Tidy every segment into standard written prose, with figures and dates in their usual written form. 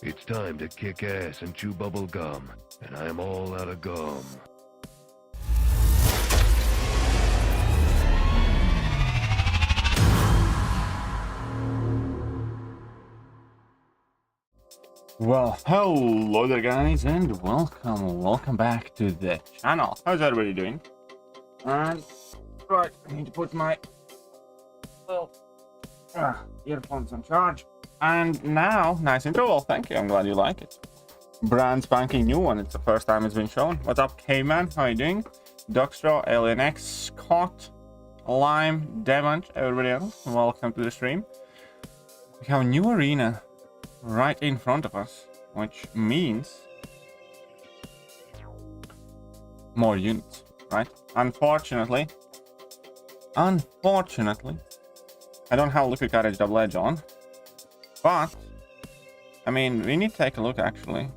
It's time to kick ass and chew bubble gum, and I'm all out of gum. Well, hello there guys, and welcome back to the channel. How's everybody doing? And right, I need to put my little earphones on charge. And now, nice intro. Well, thank you. I'm glad you like it. Brand spanking new one. It's the first time it's been shown. What's up, K-Man? How are you doing? Duckstraw, Alien X, Scott, Lime, Demon, everybody else. Welcome to the stream. We have a new arena right in front of us, which means more units, right? Unfortunately, I don't have Liquid Courage Double Edge on, but I mean, we need to take a look actually.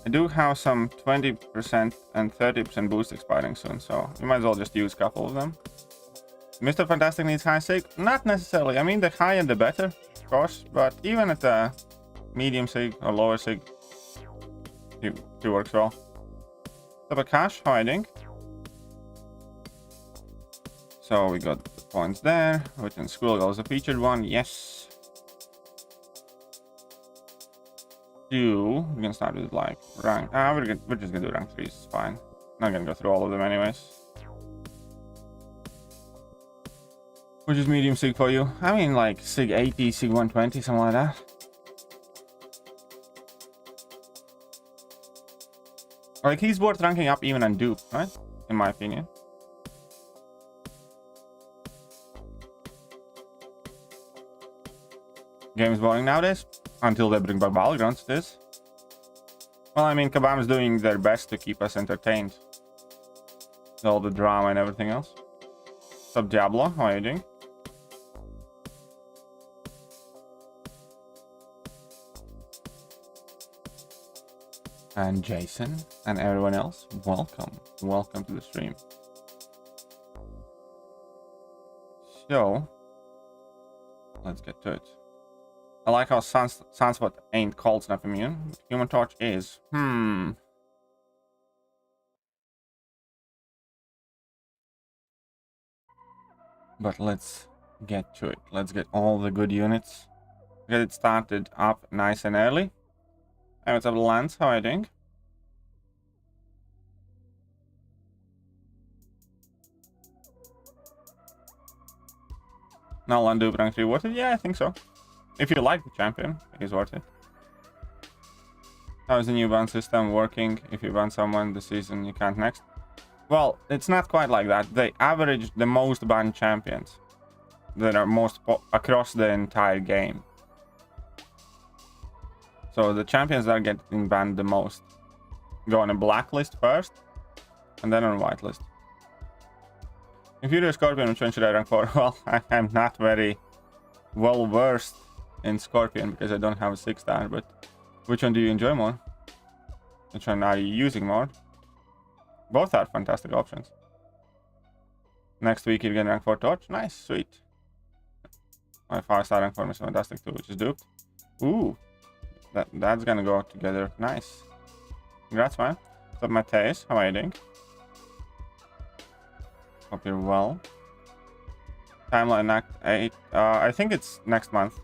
I do have some 20% and 30% boost expiring soon, so we might as well just use a couple of them. Mr. Fantastic needs high sig? Not necessarily. I mean, the higher the better, of course, but even at the medium sig or lower sig, it works well. Double cash, how are you doing? So we got the points there. Within School was a featured one, yes. We're gonna start with like rank. We're just gonna do rank 3, it's fine. Not gonna go through all of them anyways. Which is medium sig for you? I mean like sig 80, sig 120, something like that. Like he's worth ranking up even on dupe, right? In my opinion. Game is boring nowadays. Until they bring back Battlegrounds, it is. Well, I mean, Kabam is doing their best to keep us entertained. All the drama and everything else. What's up, Diablo? How are you doing? And Jason and everyone else, welcome to the stream. So let's get to it. I like how Sunspot ain't cold snap immune. Human Torch is. But let's get to it. Let's get all the good units. Get it started up nice and early. Hey, what's up, Lance? How are you doing? Now Landu rank 3 worth it? Yeah, I think so. If you like the champion, he's worth it. How is the new ban system working? If you ban someone this season, you can't next. Well, it's not quite like that. They average the most banned champions that are most across the entire game. So the champions that are getting banned the most go on a blacklist first, and then on a whitelist. If you're a Scorpion, which one should I rank for? Well, I'm not very well versed in Scorpion because I don't have a 6-star, but which one do you enjoy more? Which one are you using more? Both are fantastic options. Next week you're gonna rank for Torch. Nice, sweet. My 5-star rank for Mr. Fantastic too, which is duped. Ooh, that's gonna go together. Nice. Congrats, man. What's up, Mateus? How are you doing? Hope you're well. Timeline Act 8. I think it's next month.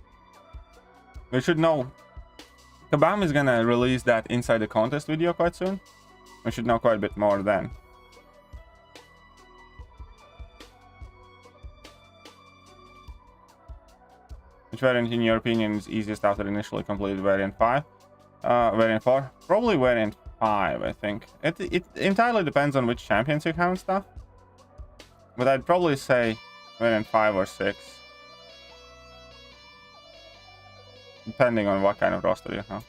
We should know. Kabam is gonna release that inside the contest video quite soon. We should know quite a bit more then. Which variant, in your opinion, is easiest after initially completed variant 5? Variant 4? Probably variant 5, I think. It entirely depends on which champions you have and stuff. But I'd probably say variant 5 or 6. Depending on what kind of roster you have.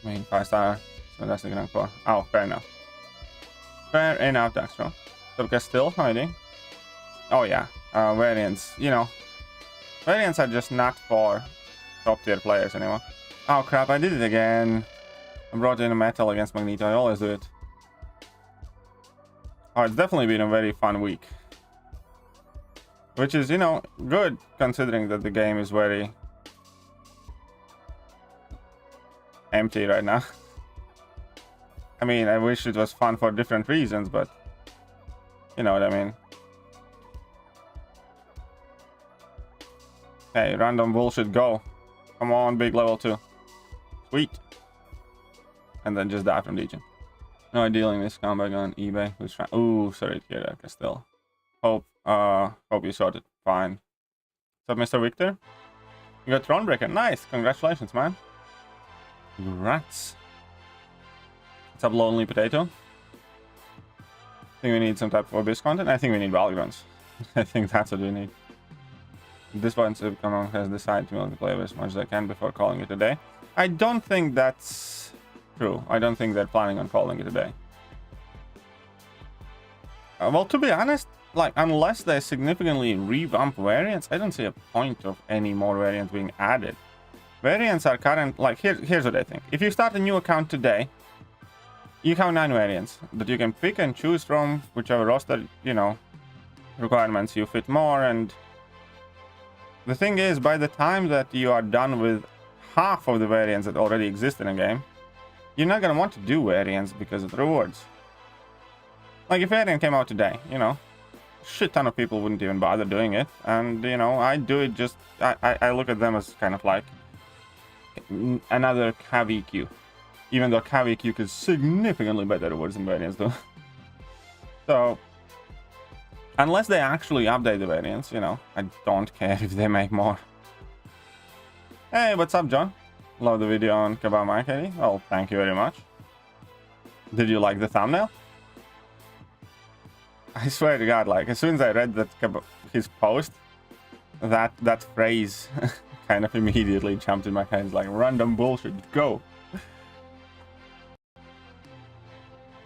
Main 5-star. Fantastic rank 4. Oh, fair enough. Fair enough, Daxtro. So still hiding. Oh yeah. Variants, you know. Variants are just not for top tier players anymore. Oh crap, I did it again. I brought in a metal against Magneto. I always do it. Oh, it's definitely been a very fun week. Which is, you know, good considering that the game is very empty right now. I mean, I wish it was fun for different reasons, but you know what I mean. Hey, random bullshit, go. Come on, big level 2. Sweet. And then just die from Legion. No dealing this combat on eBay. Who's trying? Ooh, sorry to hear that, Castell. Hope you sorted fine. What's up, Mr. Victor? You got Thronebreaker. Nice. Congratulations, man. Congrats. What's up, Lonely Potato? I think we need some type of abyss content. I think we need Valgrons. I think that's what we need. This one has decided to multiplayer as much as I can before calling it a day. I don't think that's true. I don't think they're planning on calling it a day. Well, to be honest, like, unless they significantly revamp variants, I don't see a point of any more variants being added. Variants are current, like, here's what I think. If you start a new account today, you have 9 variants that you can pick and choose from, whichever roster, you know, requirements you fit more. And the thing is, by the time that you are done with half of the variants that already exist in a game, you're not going to want to do variants because of the rewards. Like, if variant came out today, you know, shit ton of people wouldn't even bother doing it. And, you know, I do it just, I look at them as kind of like another KVQ. Even though KVQ is significantly better rewards than variants do. So, unless they actually update the variants, you know, I don't care if they make more. Hey, what's up, John? Love the video on Kebab Mike, Eddie. Well, thank you very much. Did you like the thumbnail? I swear to God, like, as soon as I read that his post, that phrase kind of immediately jumped in my head. It's like, random bullshit, go!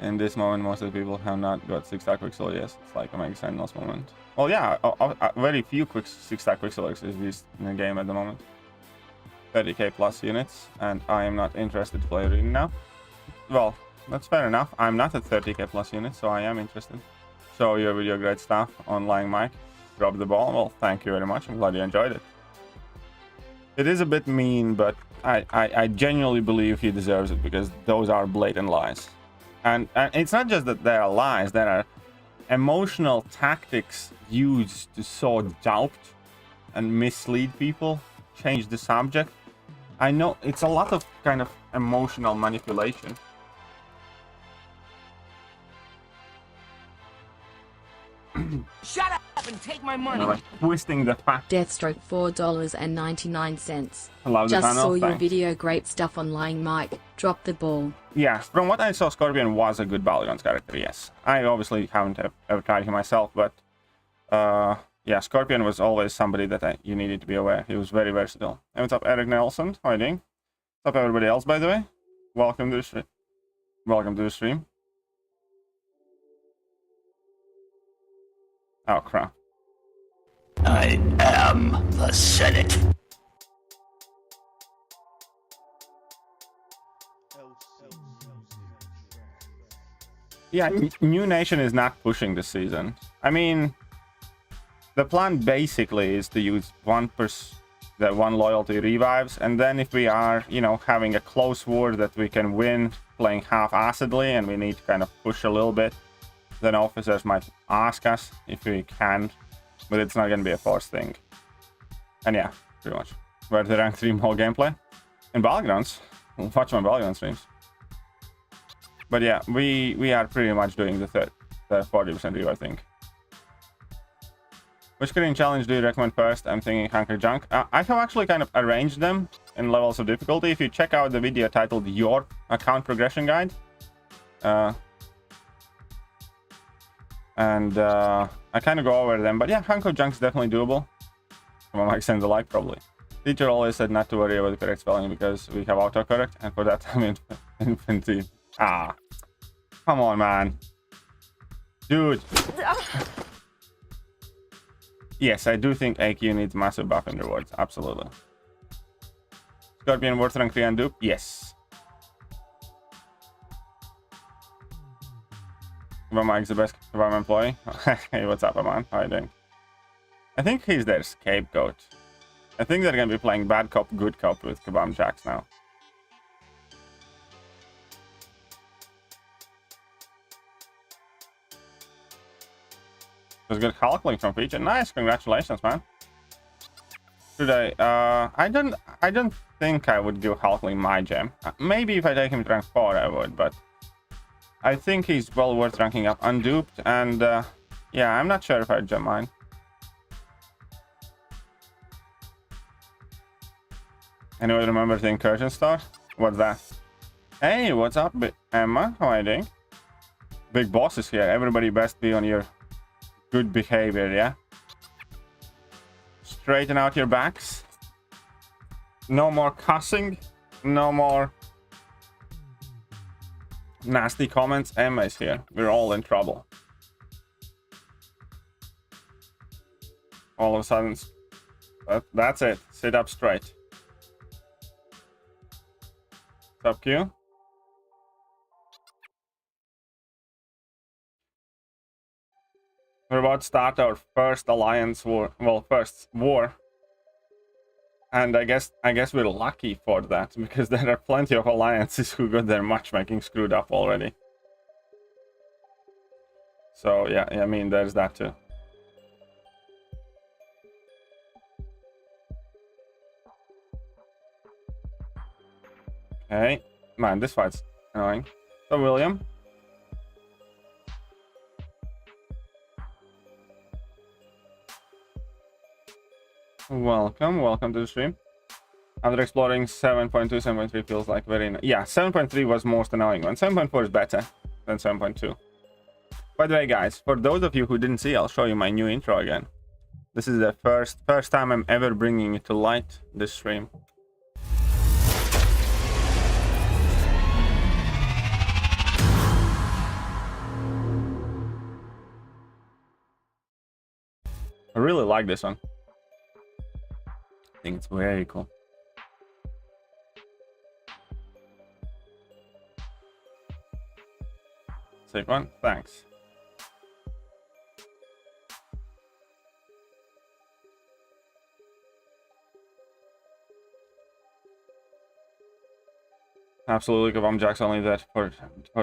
In this moment, most of the people have not got 6-stack Quicksilver. Yes, it's like a Mega Sentinels moment. Well, yeah, very few 6-stack Quicksilvers exist in the game at the moment. 30k plus units, and I am not interested to play Arena now. Well, that's fair enough. I'm not at 30k plus units, so I am interested. So your video, great stuff. Online Mike, drop the ball. Well, thank you very much. I'm glad you enjoyed it. It is a bit mean, but I genuinely believe he deserves it because those are blatant lies. And it's not just that there are lies, there are emotional tactics used to sow doubt and mislead people, change the subject. I know it's a lot of kind of emotional manipulation. Shut up and take my money. You know, like twisting the fact. Deathstroke $4.99. Just saw your video, great stuff online, Mike. Drop the ball. Yeah, from what I saw, Scorpion was a good Battlegrounds character, yes. I obviously haven't ever tried him myself, but yeah, Scorpion was always somebody that you needed to be aware. He was very versatile. And what's up, Eric Nelson? How are you doing? What's up, everybody else, by the way? Welcome to the stream. Welcome to the stream. Oh, crap. I am the Senate. Yeah, New Nation is not pushing this season. I mean, the plan basically is to use one loyalty revives, and then if we are, you know, having a close war that we can win playing half-assedly and we need to kind of push a little bit, then officers might ask us if we can, but it's not going to be a forced thing. And yeah, pretty much. Where the rank 3 more gameplay? In Battlegrounds. Watch my Battleground streams. But yeah, we are pretty much doing the 40% review, I think. Which Korean challenge do you recommend first? I'm thinking Hunker Junk. I have actually kind of arranged them in levels of difficulty. If you check out the video titled Your Account Progression Guide, and I kind of go over them, but yeah, Hanko Junk's definitely doable. Come on, Mike, send the like, probably. Teacher always said not to worry about the correct spelling because we have autocorrect, and for that I'm in infinity. Ah, come on, man. Dude. Yes, I do think AQ needs massive buff in rewards, absolutely. Scorpion worth rank 3 and dupe? Yes. Mike's the best Kebab employee. Hey, what's up, man? How are you doing? I think he's their scapegoat. I think they're gonna be playing bad cop, good cop with Kabam Jax now. Just good Hulkling from feature. Nice, congratulations, man. Should I don't think I would give Hulkling my gem. Maybe if I take him to rank 4 I would, but I think he's well worth ranking up unduped, and yeah, I'm not sure if I'd gem mine. Anyone remember the incursion star? What's that? Hey, what's up, Emma? How are you doing? Big boss is here. Everybody best be on your good behavior, yeah? Straighten out your backs. No more cussing. No more nasty comments. Emma is here. We're all in trouble. All of a sudden, that's it. Sit up straight. What's up, Q? We're about to start our first alliance war. Well, first war. And I guess we're lucky for that, because there are plenty of alliances who got their matchmaking screwed up already. So yeah, I mean, there's that too. Okay, man, this fight's annoying. So William. Welcome to the stream. After exploring 7.2, 7.3 feels like very... Yeah, 7.3 was most annoying one. 7.4 is better than 7.2. By the way, guys, for those of you who didn't see, I'll show you my new intro again. This is the first time I'm ever bringing it to light, this stream. I really like this one. I think it's very cool. Save one, thanks. Absolutely, Kabam Jack's only that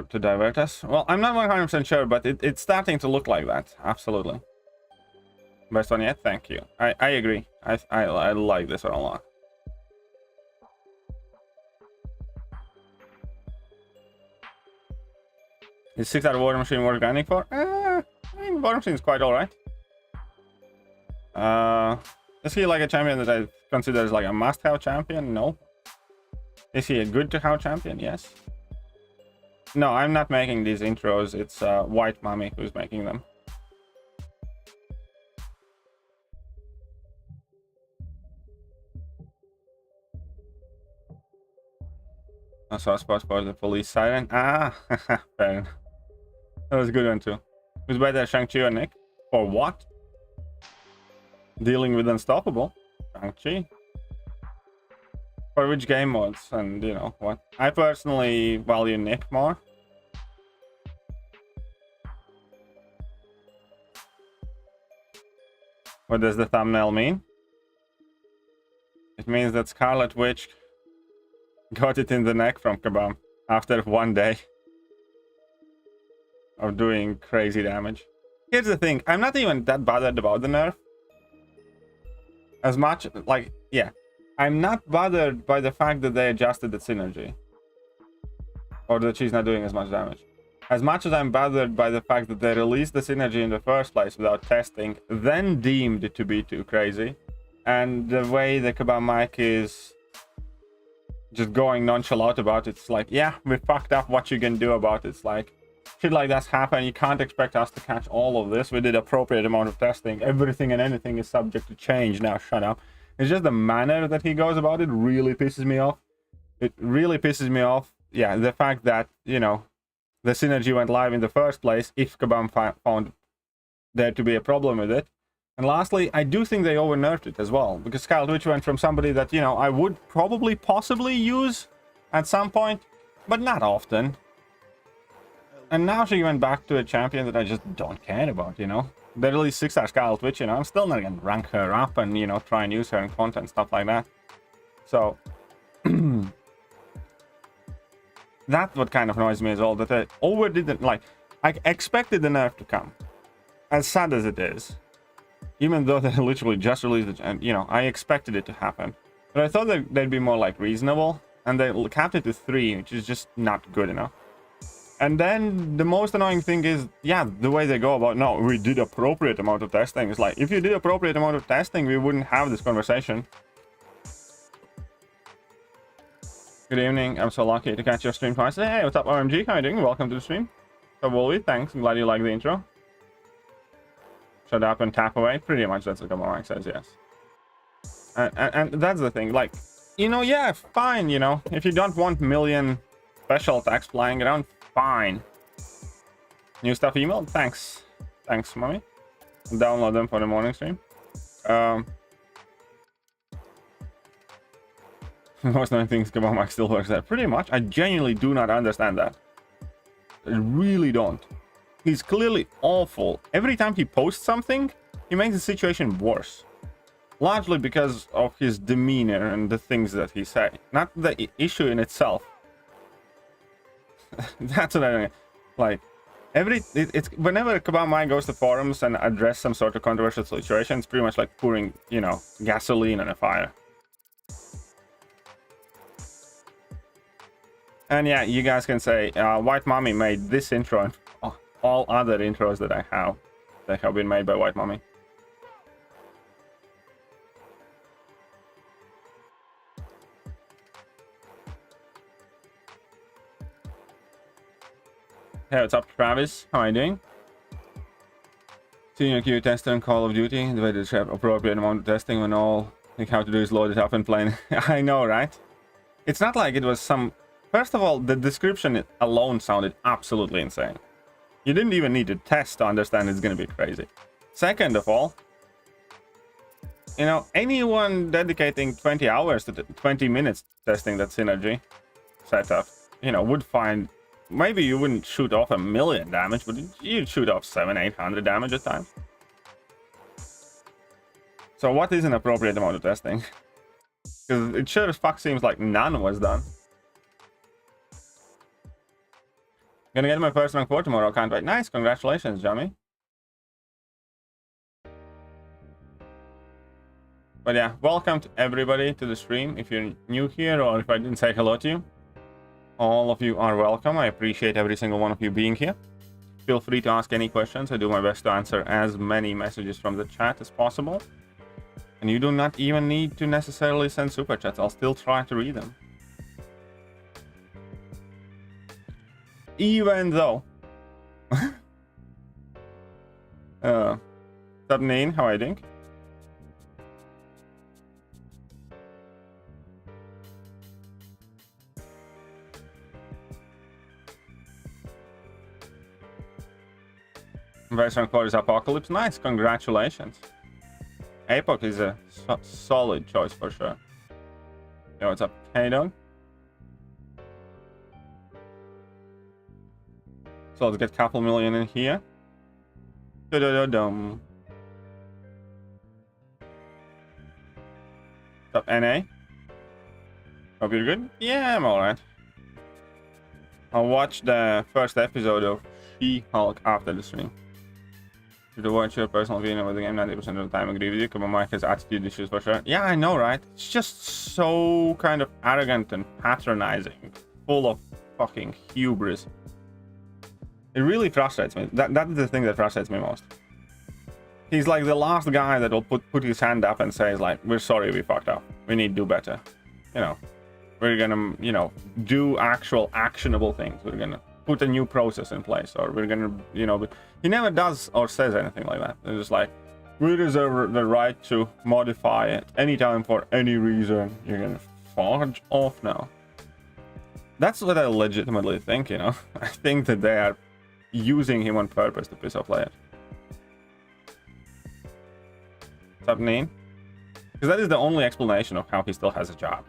to divert us. Well, I'm not 100% sure, but it's starting to look like that. Absolutely. Best one yet? Thank you. I agree. I like this one a lot. Is 6 out of War Machine worth grinding for? I mean, War Machine is quite alright. Is he like a champion that I consider as like a must-have champion? No. Is he a good-to-have champion? Yes. No, I'm not making these intros. It's White Mommy who's making them. I saw a spot for the police siren. Ah, fair enough. That was a good one too. Who's better, Shang-Chi or Nick? For what? Dealing with Unstoppable? Shang-Chi. For which game modes and you know what? I personally value Nick more. What does the thumbnail mean? It means that Scarlet Witch got it in the neck from Kabam after 1 day of doing crazy damage. Here's the thing, I'm not even that bothered about the nerf. As much, like, yeah. I'm not bothered by the fact that they adjusted the synergy. Or that she's not doing as much damage. As much as I'm bothered by the fact that they released the synergy in the first place without testing, then deemed it to be too crazy. And the way the Kabam mic is just going nonchalant about it. It's like, yeah, we fucked up, what you can do about it. It's like, shit like that's happened. You can't expect us to catch all of this. We did appropriate amount of testing. Everything and anything is subject to change. Now shut up. It's just the manner that he goes about it really pisses me off. It really pisses me off. Yeah, the fact that, you know, the synergy went live in the first place, if Kabam found there to be a problem with it. And lastly, I do think they over-nerfed it as well, because Scarlet Witch went from somebody that, you know, I would probably possibly use at some point, but not often. And now she went back to a champion that I just don't care about, you know? they released 6-star Sky on Twitch, you know, I'm still not gonna rank her up and, you know, try and use her in content, stuff like that. So, that's what kind of annoys me as well, that they overdid it. Like, I expected the nerf to come, as sad as it is. Even though they literally just released it, and, you know, I expected it to happen. But I thought that they'd be more, like, reasonable, and they capped it to 3, which is just not good enough. And then the most annoying thing is, yeah, the way they go about, no, we did appropriate amount of testing. It's like, if you did appropriate amount of testing, we wouldn't have this conversation. Good evening. I'm so lucky to catch your stream twice. Hey, what's up, RMG? How are you doing? Welcome to the stream. So, Wolvie, thanks. I'm glad you like the intro. Shut up and tap away. Pretty much that's what Comrade says, yes. And that's the thing. Like, you know, yeah, fine, you know. If you don't want million special attacks flying around, fine. New stuff emailed? Thanks. Thanks, mommy. Download them for the morning stream. Most annoying things come on, Mike still works there. Pretty much. I genuinely do not understand that. I really don't. He's clearly awful. Every time he posts something, he makes the situation worse. Largely because of his demeanor and the things that he says. Not the issue in itself. That's what I mean. Like, it's whenever Kabamai goes to forums and address some sort of controversial situation, it's pretty much like pouring, you know, gasoline on a fire. And yeah, you guys can say, White Mommy made this intro and all other intros that I have that have been made by White Mommy. Hey, what's up, Travis? How are you doing? Senior Q tester in Call of Duty. The way to describe appropriate amount of testing when all you have to do is load it up and play. I know, right? It's not like it was some... First of all, the description alone sounded absolutely insane. You didn't even need to test to understand it's going to be crazy. Second of all, you know, anyone dedicating 20 hours to 20 minutes testing that synergy setup, you know, would find... Maybe you wouldn't shoot off 1,000,000 damage, but you'd shoot off 700-800 damage at times. So what is an appropriate amount of testing? Because it sure as fuck seems like none was done. Gonna get my first rank 4 tomorrow, can't wait. Nice, congratulations, Jamie. But yeah, welcome to everybody to the stream. If you're new here or if I didn't say hello to you, all of you are welcome. I appreciate every single one of you being here. Feel free to ask any questions. I do my best to answer as many messages from the chat as possible. And you do not even need to necessarily send super chats. I'll still try to read them. Even though... Subnane, how are you doing? Very strong quote is Apocalypse. Nice, congratulations. Apoc is a solid choice for sure. Yo, what's up, K-Dog? So let's get a couple million in here. Da-da-da-dum. What's up, NA? Hope you're good? Yeah, I'm alright. I'll watch the first episode of She-Hulk after the stream. To watch your personal opinion about the game, 90% of the time I agree with you. Come on, Mike has attitude issues for sure. Yeah, I know, right? It's just so kind of arrogant and patronizing, full of fucking hubris. It really frustrates me. That is the thing that frustrates me most. He's like the last guy that will put his hand up and says like, we're sorry we fucked up. We need to do better. You know, we're gonna, you know, do actual actionable things. We're gonna put a new process in place, or we're gonna, you know, but he never does or says anything like that. It's just like, we reserve the right to modify it anytime for any reason. You're gonna forge off now. That's what I legitimately think, you know. I think that they are using him on purpose to piss off players. What's up, Neen? Because that is the only explanation of how he still has a job.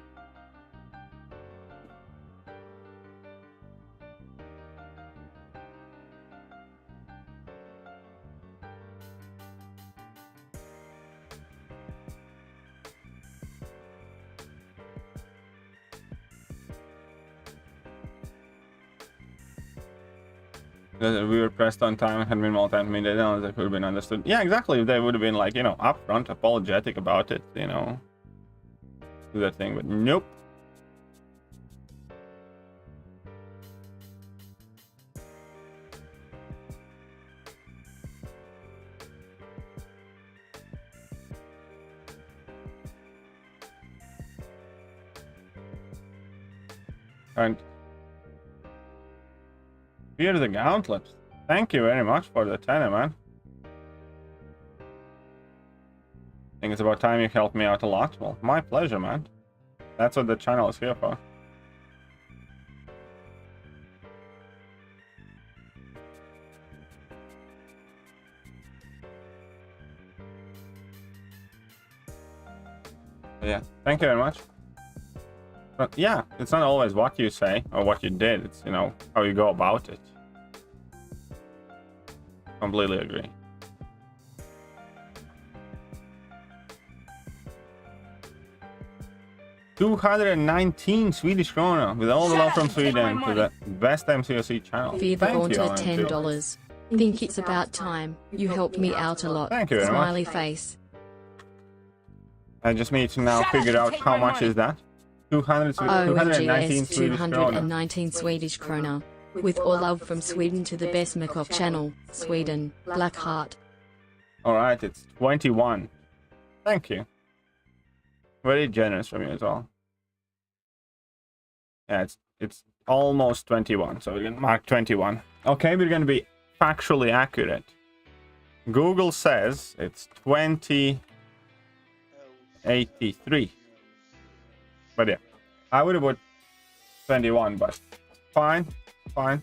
that we were pressed on time and had minimal time to mean that could have been understood. Yeah, exactly. If they would have been like, you know, upfront, apologetic about it, you know, do that thing, but nope. And here are the gauntlets. Thank you very much for the 10, man. I think it's about time you helped me out a lot. Well, my pleasure, man. That's what the channel is here for. Yeah, thank you very much. But yeah, it's not always what you say or what you did. It's, you know, how you go about it. Completely agree. $219 Swedish krona with all the love from Sweden to the best MCOC channel. Fear the Thank you, Haunter, Owen, too. $10. Think it's about time. You helped me out a lot. Thank you very much. Smiley face. I just need to now figure out how much is that. 219 OMGS Swedish krona. 219 Swedish krona. With all love from Sweden to the best MCOC channel, Sweden, Black Heart. Alright, it's 21. Thank you. Very generous from you as well. Yeah, it's almost 21, so we're gonna mark 21. Okay, we're gonna be factually accurate. Google says it's 2083. But yeah, I would have put 21, but fine. I'm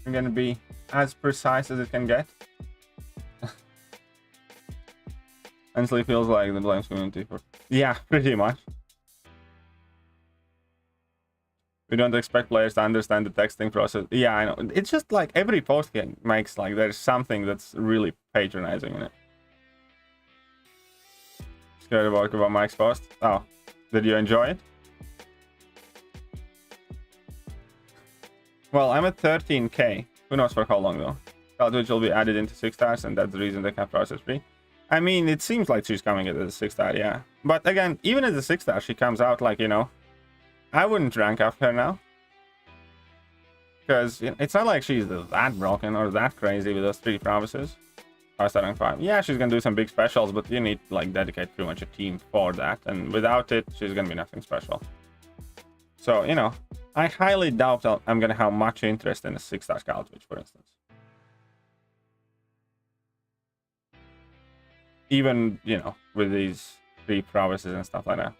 gonna be as precise as it can get. Honestly, feels like the Blames community for... Yeah, pretty much. We don't expect players to understand the texting process. Yeah, I know. It's just like every post game makes like there's something that's really patronizing in it. Scared about Mike's post? Oh, did you enjoy it? Well, I'm at 13k. Who knows for how long though? Which will be added into 6 stars, and that's the reason they can process free. I mean, it seems like she's coming at a 6 star, yeah. But again, even as a 6 star, she comes out like, you know, I wouldn't rank up her now. Because you know, it's not like she's that broken or that crazy with those 3 promises. 5-star rank 5. Yeah, she's gonna do some big specials, but you need to like dedicate pretty much a team for that. And without it, she's gonna be nothing special. So, you know, I highly doubt I'm gonna have much interest in a 6-star Scout Witch, for instance. Even, you know, with these 3 provinces and stuff like that.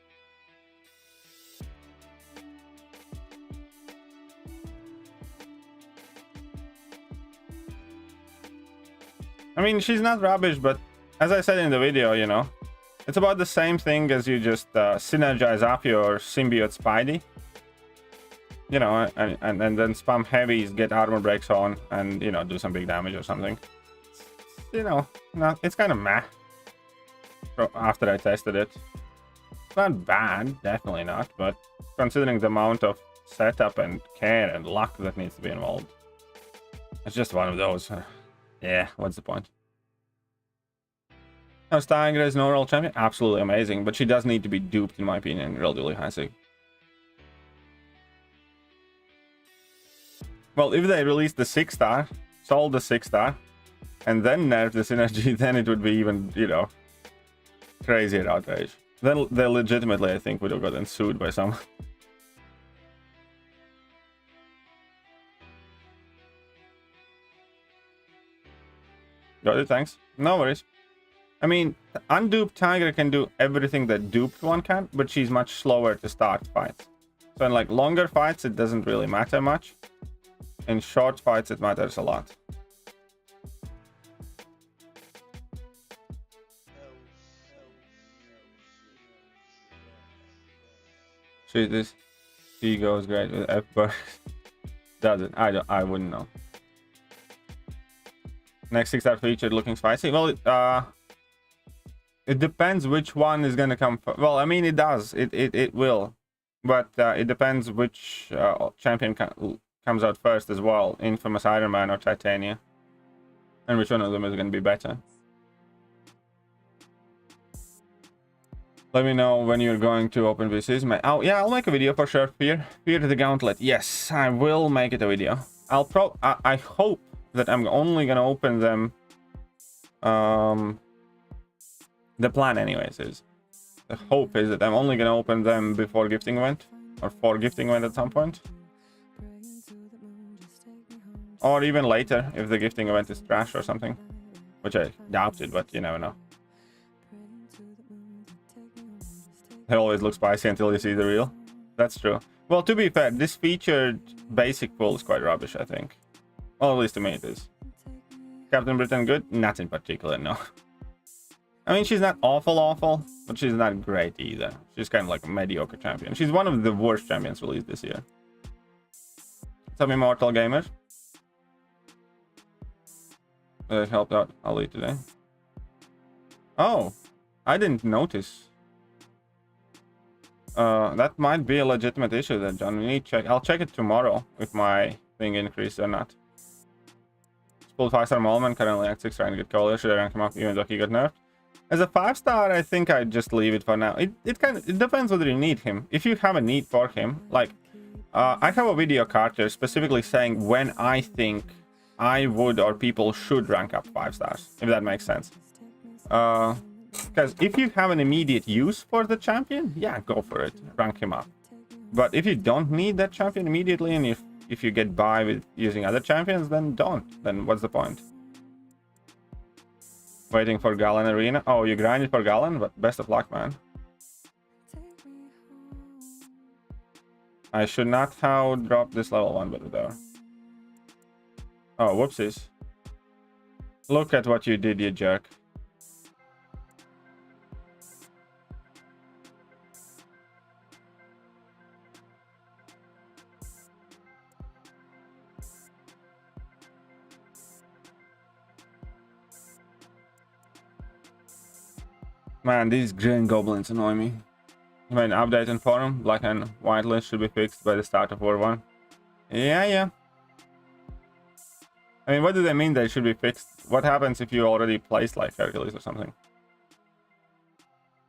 I mean, she's not rubbish, but as I said in the video, you know, it's about the same thing as you just synergize up your symbiote Spidey. You know, and then spam heavies, get armor breaks on, and, you know, do some big damage or something. It's, you know, it's kind of meh. After I tested it, it's not bad, definitely not, but considering the amount of setup and care and luck that needs to be involved, it's just one of those. Yeah, what's the point? Now, Tigra is an overall champion, absolutely amazing, but she does need to be duped, in my opinion, relatively high sig. Well, if they released the 6-star, sold the 6-star, and then nerfed the synergy, then it would be even, you know, crazier outrage. Then they legitimately, I think, would have gotten sued by someone. Got it, thanks. No worries. I mean, unduped Tiger can do everything that duped one can, but she's much slower to start fights. So in like longer fights, it doesn't really matter much. In short fights, it matters a lot. She goes great with F, but does it? I wouldn't know. Next 6-star featured looking spicy. Well, it depends which one is gonna come. Well, I mean, it does. It will, but it depends which champion comes out first as well, Infamous Iron Man or Titania, and which one of them is going to be better. Let me know when you're going to open VCs. Oh yeah, I'll make a video for sure. Fear the Gauntlet. Yes, I will make it a video. I hope that I'm only gonna open them. The plan, anyways, is the hope is that I'm only gonna open them before gifting event or for gifting event at some point, or even later if the gifting event is trash or something, which I doubted, but you never know. It always looks spicy until you see the real. That's true. Well, to be fair, this featured basic pool is quite rubbish, I think. Well, at least to me it is. Captain Britain good? Not in particular, no. I mean, she's not awful, but she's not great either. She's kind of like a mediocre champion. She's one of the worst champions released this year. What's up, Immortal Gamer? Helped out Ali today. Oh, I didn't notice. That might be a legitimate issue then, John. We need to check. I'll check it tomorrow if my thing increased or not. Pulled 5-star Molman, currently at 6, trying to get Collier. Should I rank him up even though he got nerfed? As a 5-star, I think I'd just leave it for now. It depends whether you need him. If you have a need for him, like I have a video card here specifically saying when I think I would or people should rank up 5 stars, if that makes sense. Because if you have an immediate use for the champion, yeah, go for it, rank him up. But if you don't need that champion immediately, and if you get by with using other champions, then don't. Then what's the point? Waiting for Galen Arena. Oh, you grinded for Galen, but best of luck, man. I should not have dropped this level 1 bit there. Oh, whoopsies. Look at what you did, you jerk. Man, these green goblins annoy me. I mean, update in forum, black and white list should be fixed by the start of War 1. Yeah. I mean, what do they mean they should be fixed? What happens if you already placed like Hercules or something?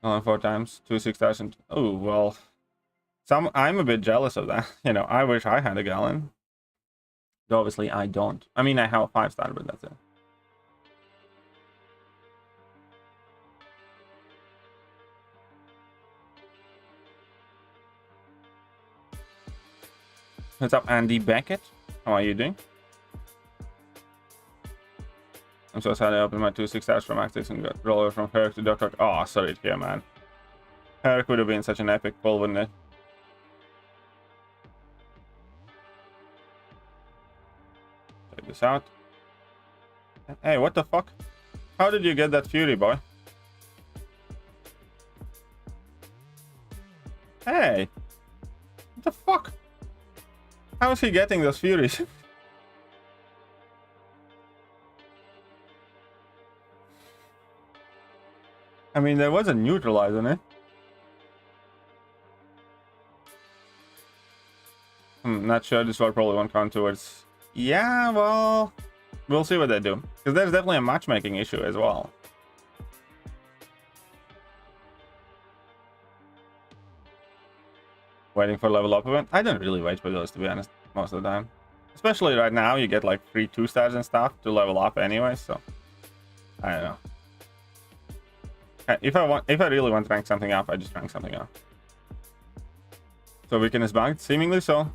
4 times, 2 6,000. Oh, well. I'm a bit jealous of that. You know, I wish I had a Galen. Though obviously I don't. I mean, I have a 5-star, but that's it. What's up, Andy Beckett? How are you doing? I'm so sad I opened my 2 6-stars from Actix and got roll over from Herc to Duck. Oh, sorry to hear, man. Herc would have been such an epic pull, wouldn't it? Check this out. Hey, what the fuck? How did you get that Fury, boy? Hey! What the fuck? How is he getting those Furies? I mean, there was a neutralize on it. Not sure. This war probably won't count towards. Yeah, well, we'll see what they do. Because there's definitely a matchmaking issue as well. Waiting for level up event. I don't really wait for those, to be honest, most of the time. Especially right now, you get like free 2-stars and stuff to level up anyway, so I don't know. If I really want to rank something up, I just rank something up. So weekend is bugged, seemingly so.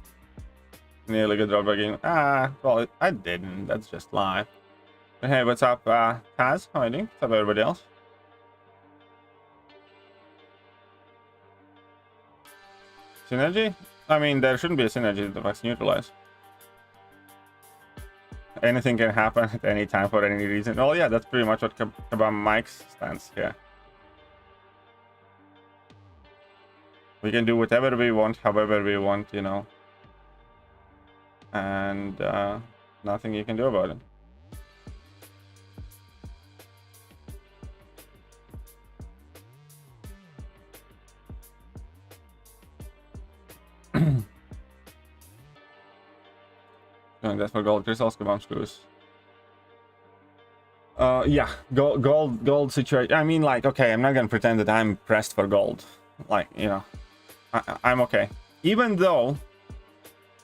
Nearly good drop again. Well, I didn't. That's just live. But hey, what's up, Taz? How are you doing? What's up, everybody else? Synergy? I mean, there shouldn't be a synergy that affects neutralize. Anything can happen at any time for any reason. Oh yeah, that's pretty much what Kabam Mike's stance here. We can do whatever we want, however we want, you know. And nothing you can do about it. Doing that for gold crystals, kebab screws. Yeah, gold situation. I mean, like, okay, I'm not gonna pretend that I'm pressed for gold. Like, you know, I'm okay. Even though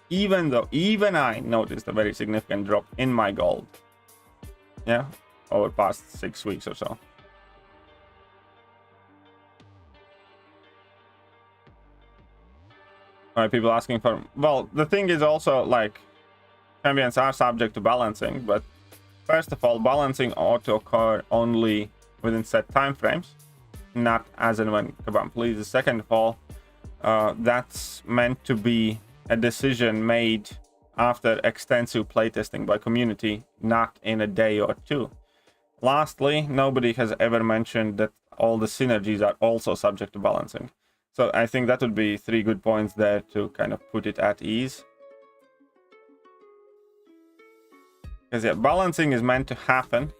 even I noticed a very significant drop in my gold. Yeah, over the past 6 weeks or so. Alright, people asking for... Well, the thing is also, like, champions are subject to balancing, but first of all, balancing ought to occur only within set time frames, not as and when kebab pleases. Second of all, that's meant to be a decision made after extensive playtesting by community, not in a day or two. Lastly, nobody has ever mentioned that all the synergies are also subject to balancing. So I think that would be 3 good points there to kind of put it at ease. Because yeah, balancing is meant to happen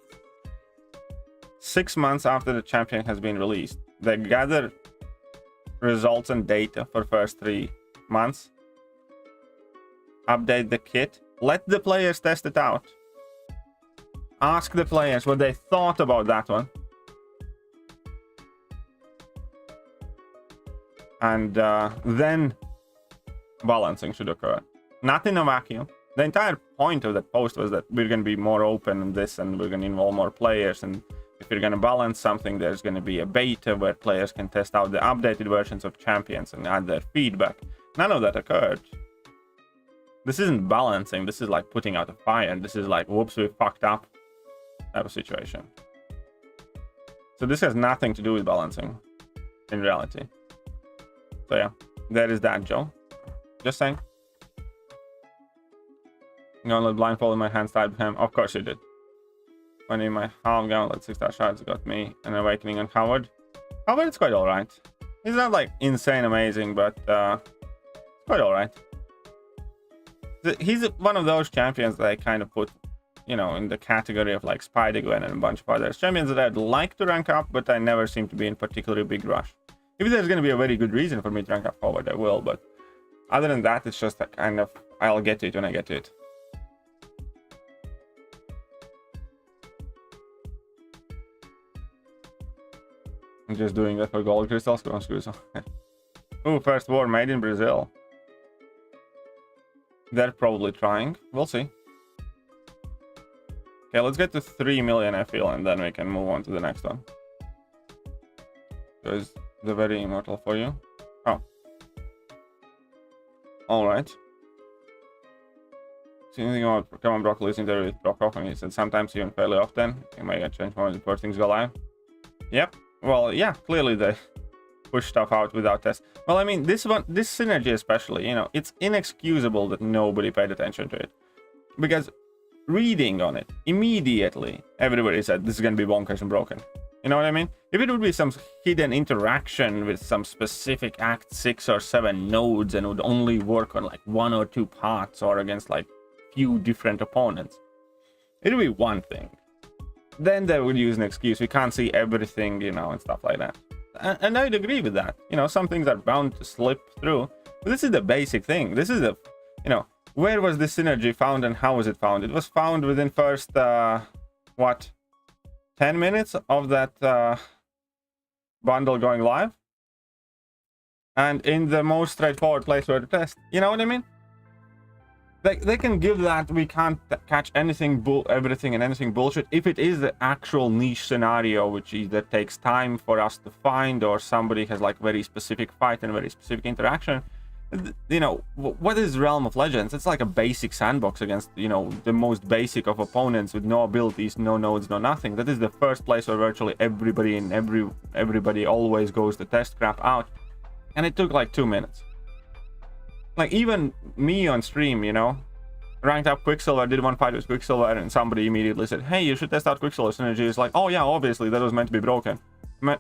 6 months after the champion has been released. They gather results and data for first 3 months. Update the kit. Let the players test it out. Ask the players what they thought about that one. And then balancing should occur. Not in a vacuum. The entire point of that post was that we're going to be more open in this and we're going to involve more players. And if you're going to balance something, there's going to be a beta where players can test out the updated versions of champions and add their feedback. None of that occurred. This isn't balancing. This is like putting out a fire. This is like, whoops, we fucked up type of situation. So this has nothing to do with balancing in reality. So yeah, there is that, Joe. Just saying. Gauntlet blindfold in my hands tied behind him. Of course you did. When in my half gauntlet 6-star shards got me an awakening on Howard. Howard is quite alright. He's not like insane amazing, but quite alright. He's one of those champions that I kind of put, you know, in the category of like Spider-Gwen and a bunch of others. Champions that I'd like to rank up, but I never seem to be in particularly big rush. If there's going to be a very good reason for me to rank up forward, I will, but other than that, it's just a kind of, I'll get to it when I get to it. I'm just doing that for gold crystals. Go on, screws. Ooh, first war made in Brazil. They're probably trying. We'll see. Okay, let's get to 3 million, I feel, and then we can move on to the next one. Is the very immortal for you? Oh. Alright. See anything about Common Broccoli's interview with Brock, and he said sometimes even fairly often. You might get changed more before things go live. Yep. Well, yeah, clearly they push stuff out without tests. Well, I mean, this synergy especially, you know, it's inexcusable that nobody paid attention to it. Because reading on it, immediately, everybody said this is going to be bonkers and broken. You know what I mean? If it would be some hidden interaction with some specific Act 6 or 7 nodes and would only work on like 1 or 2 parts or against like few different opponents, it would be one thing. Then they would use an excuse. We can't see everything, you know, and stuff like that. And I'd agree with that. You know, some things are bound to slip through. But this is the basic thing. This is the, you know, where was this synergy found and how was it found? It was found within first, what, 10 minutes of that bundle going live. And in the most straightforward place where to test. You know what I mean? They can give that we can't catch anything, everything and anything bullshit if it is the actual niche scenario, which either takes time for us to find or somebody has like very specific fight and very specific interaction. You know, what is Realm of Legends? It's like a basic sandbox against, you know, the most basic of opponents with no abilities, no nodes, no nothing. That is the first place where virtually everybody and everybody always goes to test crap out. And it took like 2 minutes. Like, even me on stream, you know, ranked up Quicksilver, did one fight with Quicksilver, and somebody immediately said, hey, you should test out Quicksilver synergy. It's like, oh yeah, obviously, that was meant to be broken.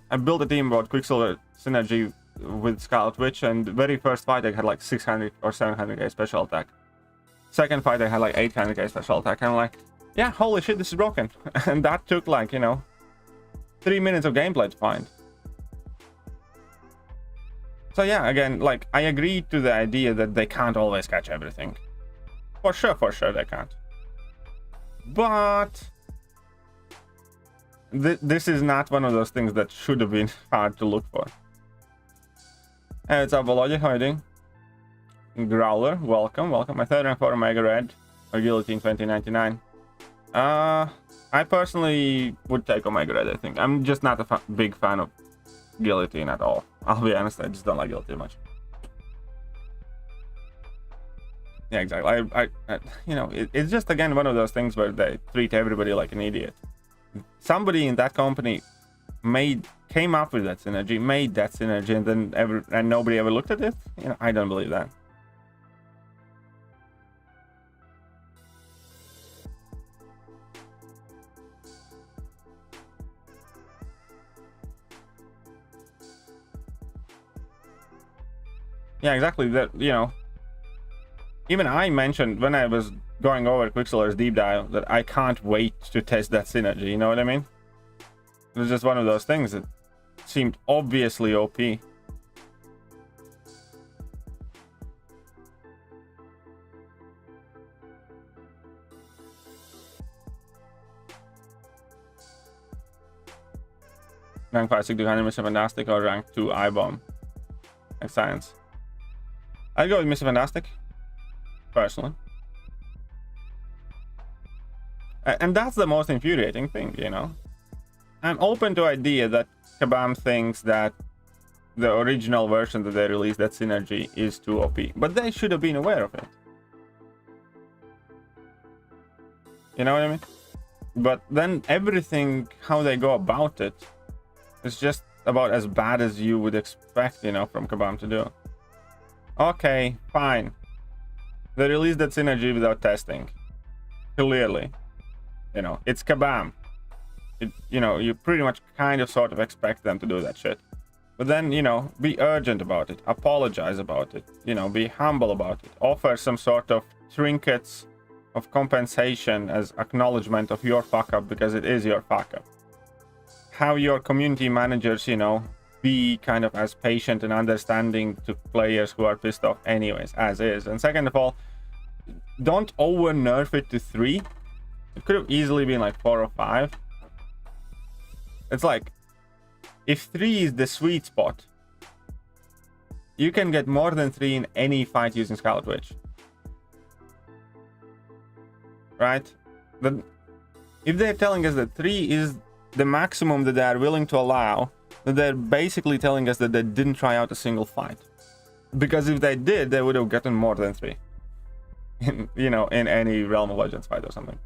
I built a team about Quicksilver synergy with Scarlet Witch, and the very first fight, I had like 600 or 700k special attack. Second fight, I had like 800k special attack. And I'm like, yeah, holy shit, this is broken. And that took like, you know, 3 minutes of gameplay to find. So yeah, again, like, I agree to the idea that they can't always catch everything. For sure they can't. But this is not one of those things that should have been hard to look for. Hey, it's Abology, how are you doing? Growler, welcome. My third rank for Omega Red or Guillotine 2099. I personally would take Omega Red, I think. I'm just not a big fan of Guillotine at all. I'll be honest, I just don't like Guillotine much. Yeah, exactly. I you know, it's just again one of those things where they treat everybody like an idiot. Somebody in that company came up with that synergy, made that synergy, and then nobody ever looked at it. You know, I don't believe that. Yeah, exactly. That, you know, even I mentioned when I was going over Quicksilver's deep dive that I can't wait to test that synergy. You know what I mean? It was just one of those things that seemed obviously OP. Rank 5 60 Mr. Fantastic or rank 2 I-Bomb? Like science. I'd go with Mr. Fantastic, personally. And that's the most infuriating thing, you know? I'm open to idea that Kabam thinks that the original version that they released, that synergy, is too OP. But they should have been aware of it. You know what I mean? But then everything, how they go about it, is just about as bad as you would expect, you know, from Kabam to do. Okay, fine. They released that synergy without testing. Clearly. You know, it's Kabam. You know, you pretty much kind of sort of expect them to do that shit. But then, you know, be urgent about it. Apologize about it. You know, be humble about it. Offer some sort of trinkets of compensation as acknowledgement of your fuck up, because it is your fuck up. How your community managers, you know, be kind of as patient and understanding to players who are pissed off anyways, as is. And second of all, don't over nerf it to 3. It could have easily been like 4 or 5. It's like, if 3 is the sweet spot, you can get more than 3 in any fight using Scarlet Witch. Right? But if they're telling us that 3 is the maximum that they are willing to allow, that they're basically telling us that they didn't try out a single fight. Because if they did, they would have gotten more than 3. In, you know, in any Realm of Legends fight or something.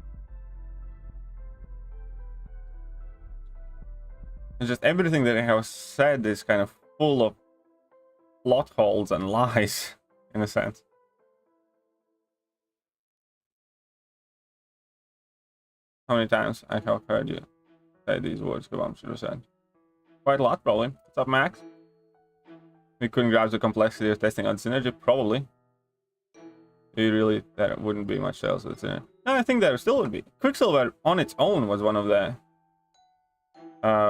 It's just everything that I have said is kind of full of plot holes and lies, in a sense. How many times I have heard you say these words, Kabam should have said? Quite a lot, probably. What's up, Max? We couldn't grasp the complexity of testing on synergy, probably. You really, there wouldn't be much else with synergy. No, I think there still would be. Quicksilver on its own was one of the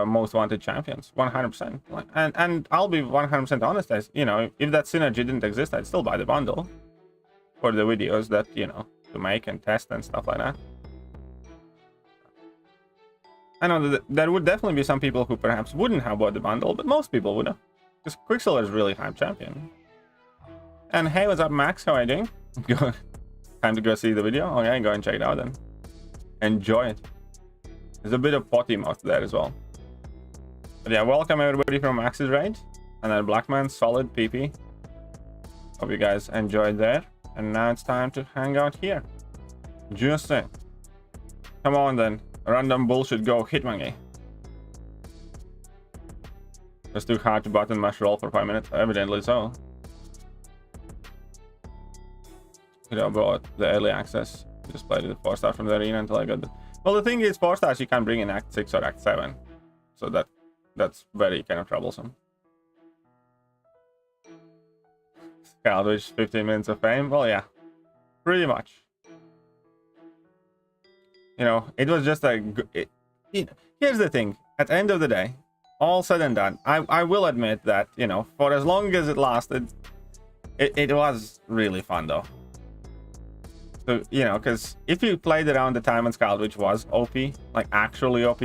most wanted champions, 100%. And I'll be 100% honest, as you know, if that synergy didn't exist, I'd still buy the bundle for the videos that, you know, to make and test and stuff like that. I know that there would definitely be some people who perhaps wouldn't have bought the bundle, but most people would have. Because Quicksilver is really hype champion. And hey, what's up, Max? How are you doing? Time to go see the video? Okay, go and check it out then. Enjoy it. There's a bit of potty mouth there as well. But yeah, welcome everybody from Max's raid. And then Blackman, solid PP. Hope you guys enjoyed there. And now it's time to hang out here. Just saying. Come on then. Random bullshit go, Hitmonkey. It's too hard to button mash roll for 5 minutes. Evidently so. You know, about the early access. Just played it 4-star from the arena until I got the... Well, the thing is, 4 stars you can't bring in Act 6 or Act 7. So that's very kind of troublesome. Scout 15 minutes of fame? Well, yeah. Pretty much. You know, it was just a... here's the thing. At the end of the day, all said and done, I will admit that, you know, for as long as it lasted, it was really fun, though. So, you know, because if you played around the Time and Scout, which was OP, like actually OP,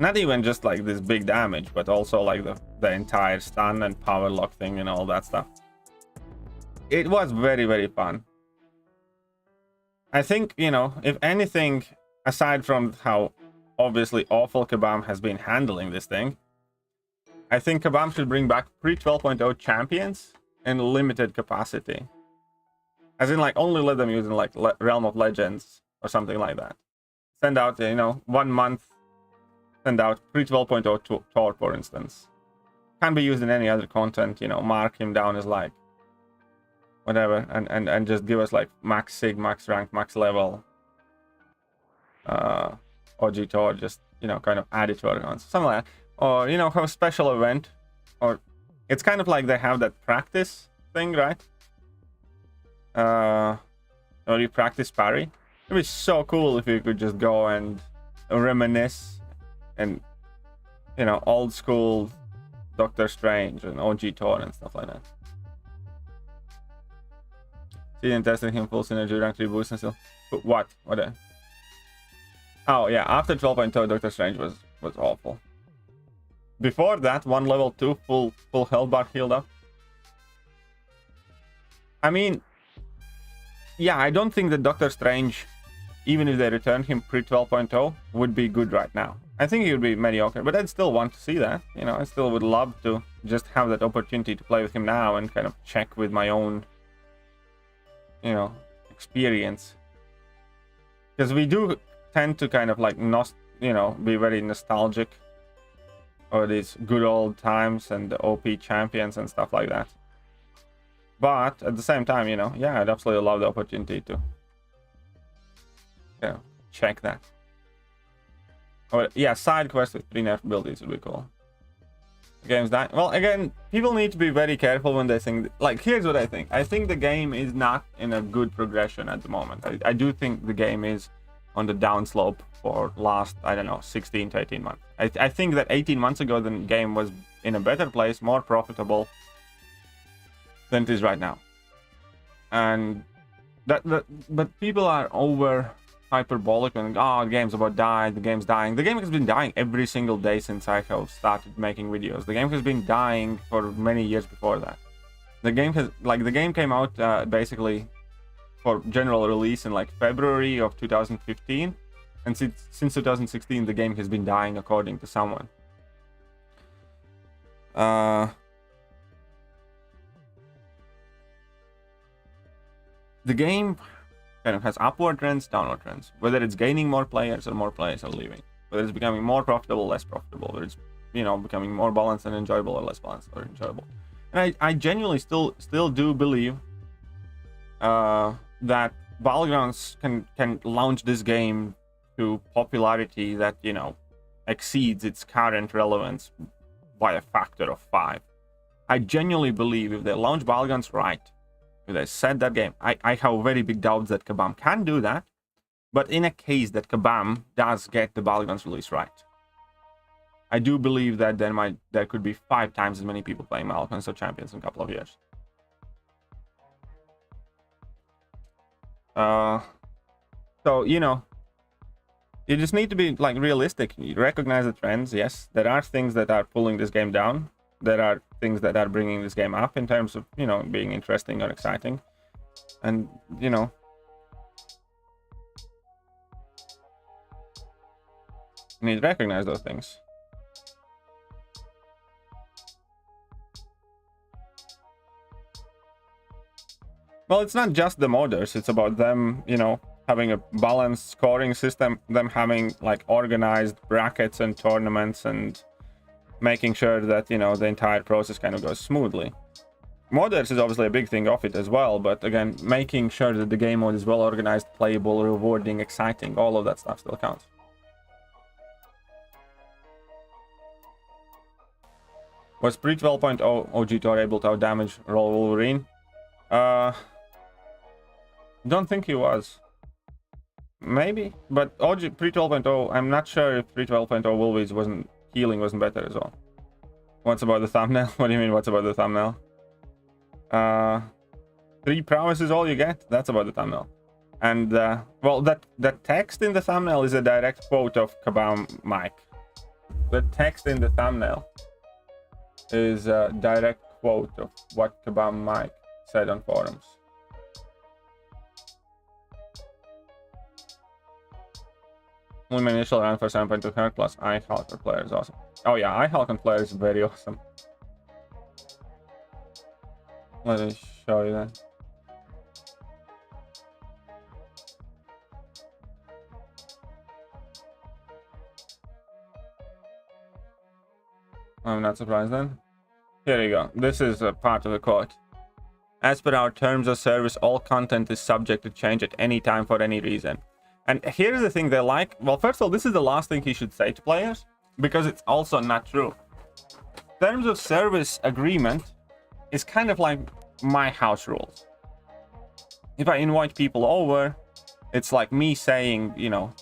not even just like this big damage, but also like the entire stun and power lock thing and all that stuff. It was very, very fun. I think, you know, if anything, aside from how obviously awful Kabam has been handling this thing, I think Kabam should bring back pre-12.0 champions in limited capacity. As in, like, only let them use in, like, Realm of Legends or something like that. Send out, you know, 1 month, send out pre-12.0 Tor, for instance. Can't be used in any other content, you know, mark him down as, like, whatever, and just give us, like, max sig, max rank, max level. OG Tor, just, you know, kind of add it to our accounts. Something like that. Or, you know, have a special event. Or, it's kind of like they have that practice thing, right? Or you practice parry. It'd be so cool if you could just go and reminisce and, you know, old school Doctor Strange and OG Tor and stuff like that. Seeing testing him full synergy rank 3 boost and still. What? What? Oh yeah, after 12.0 Doctor Strange was awful. Before that, 1 level 2 full health bar healed up. I mean, yeah, I don't think that Doctor Strange, even if they returned him pre-12.0, would be good right now. I think he would be mediocre, but I'd still want to see that. You know, I still would love to just have that opportunity to play with him now and kind of check with my own, you know, experience. Because we do tend to kind of like, you know, be very nostalgic over these good old times and the OP champions and stuff like that. But at the same time, you know, yeah, I'd absolutely love the opportunity to, you know, check that. Or, yeah, side quest with 3 nerf abilities would be cool. The game's dying. Well, again, people need to be very careful when they think. Like, here's what I think. I think the game is not in a good progression at the moment. I do think the game is on the downslope for last, I don't know, 16 to 18 months. I think that 18 months ago, the game was in a better place, more profitable than it is right now. And but people are over hyperbolic and, oh, the game's about die, the game's dying. The game has been dying every single day since I have started making videos. The game has been dying for many years before that. The game has, like, the game came out basically for general release in like February of 2015, and since 2016 the game has been dying, according to someone. The game kind of has upward trends, downward trends. Whether it's gaining more players or more players are leaving. Whether it's becoming more profitable, less profitable. Whether it's, you know, becoming more balanced and enjoyable or less balanced or enjoyable. And I genuinely still do believe that Battlegrounds can launch this game to popularity that, you know, exceeds its current relevance by a factor of 5. I genuinely believe if they launch Battlegrounds right, if they set that game, I have very big doubts that Kabam can do that. But in a case that Kabam does get the Battlegrounds release right, I do believe that there could be 5 times as many people playing Battlegrounds or Champions in a couple of years. So, you know, you just need to be like realistic. You recognize the trends. Yes, there are things that are pulling this game down. There are things that are bringing this game up in terms of, you know, being interesting or exciting. And, you know, you need to recognize those things. Well, it's not just the modders. It's about them, you know, having a balanced scoring system, them having like organized brackets and tournaments, and making sure that, you know, the entire process kind of goes smoothly. Modders is obviously a big thing of it as well, but again, making sure that the game mode is well organized, playable, rewarding, exciting, all of that stuff still counts. Was pre-12.0 OG Tor able to outdamage Roll Wolverine? Don't think he was. Maybe, but OG pre-12.0, I'm not sure if pre-12.0 Wolverine healing wasn't better as well. What's about the thumbnail? What do you mean, what's about the thumbnail? 3 prowess is all you get. That's about the thumbnail. And well, that text in the thumbnail is a direct quote of Kabam Mike. The text in the thumbnail is a direct quote of what Kabam Mike said on forums. Only my initial round for 7.2 Herc plus iHulk on player is awesome. Oh yeah, iHulk on player is very awesome. Let me show you that. I'm not surprised then. Here you go. This is a part of the quote. As per our terms of service, all content is subject to change at any time for any reason. And here's the thing they like. Well, first of all, this is the last thing he should say to players, because it's also not true. Terms of service agreement is kind of like my house rules. If I invite people over, it's like me saying, you know,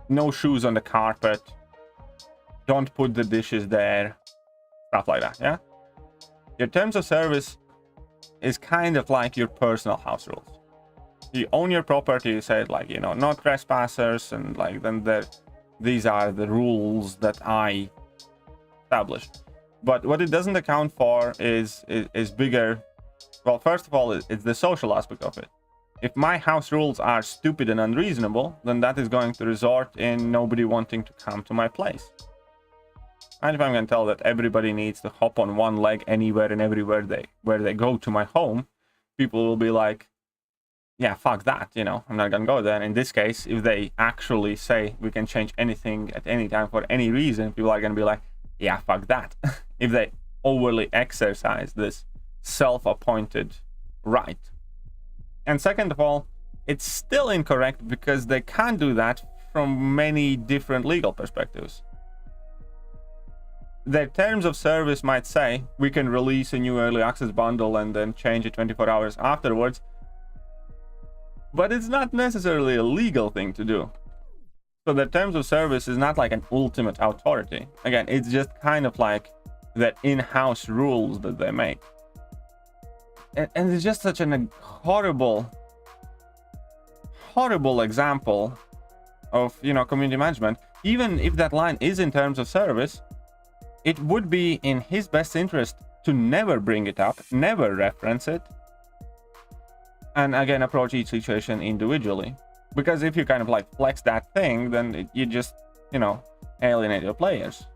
no shoes on the carpet, don't put the dishes there, stuff like that, yeah? Your terms of service is kind of like your personal house rules. You own your property, you say, like, you know, no trespassers, and like then these are the rules that I established. But what it doesn't account for is bigger. Well, first of all, it's the social aspect of it. If my house rules are stupid and unreasonable, then that is going to result in nobody wanting to come to my place. And if I'm going to tell that everybody needs to hop on one leg anywhere and everywhere where they go to my home, people will be like, yeah, fuck that, you know, I'm not going to go there. And in this case, if they actually say we can change anything at any time for any reason, people are going to be like, yeah, fuck that. If they overly exercise this self-appointed right. And second of all, it's still incorrect because they can't do that from many different legal perspectives. Their terms of service might say we can release a new early access bundle and then change it 24 hours afterwards, but it's not necessarily a legal thing to do. So their terms of service is not like an ultimate authority. Again, it's just kind of like their in-house rules that they make. And it's just such a horrible example of, you know, community management. Even if that line is in terms of service, it would be in his best interest to never bring it up, never reference it, and again approach each situation individually. Because if you kind of like flex that thing, then you just, you know, alienate your players.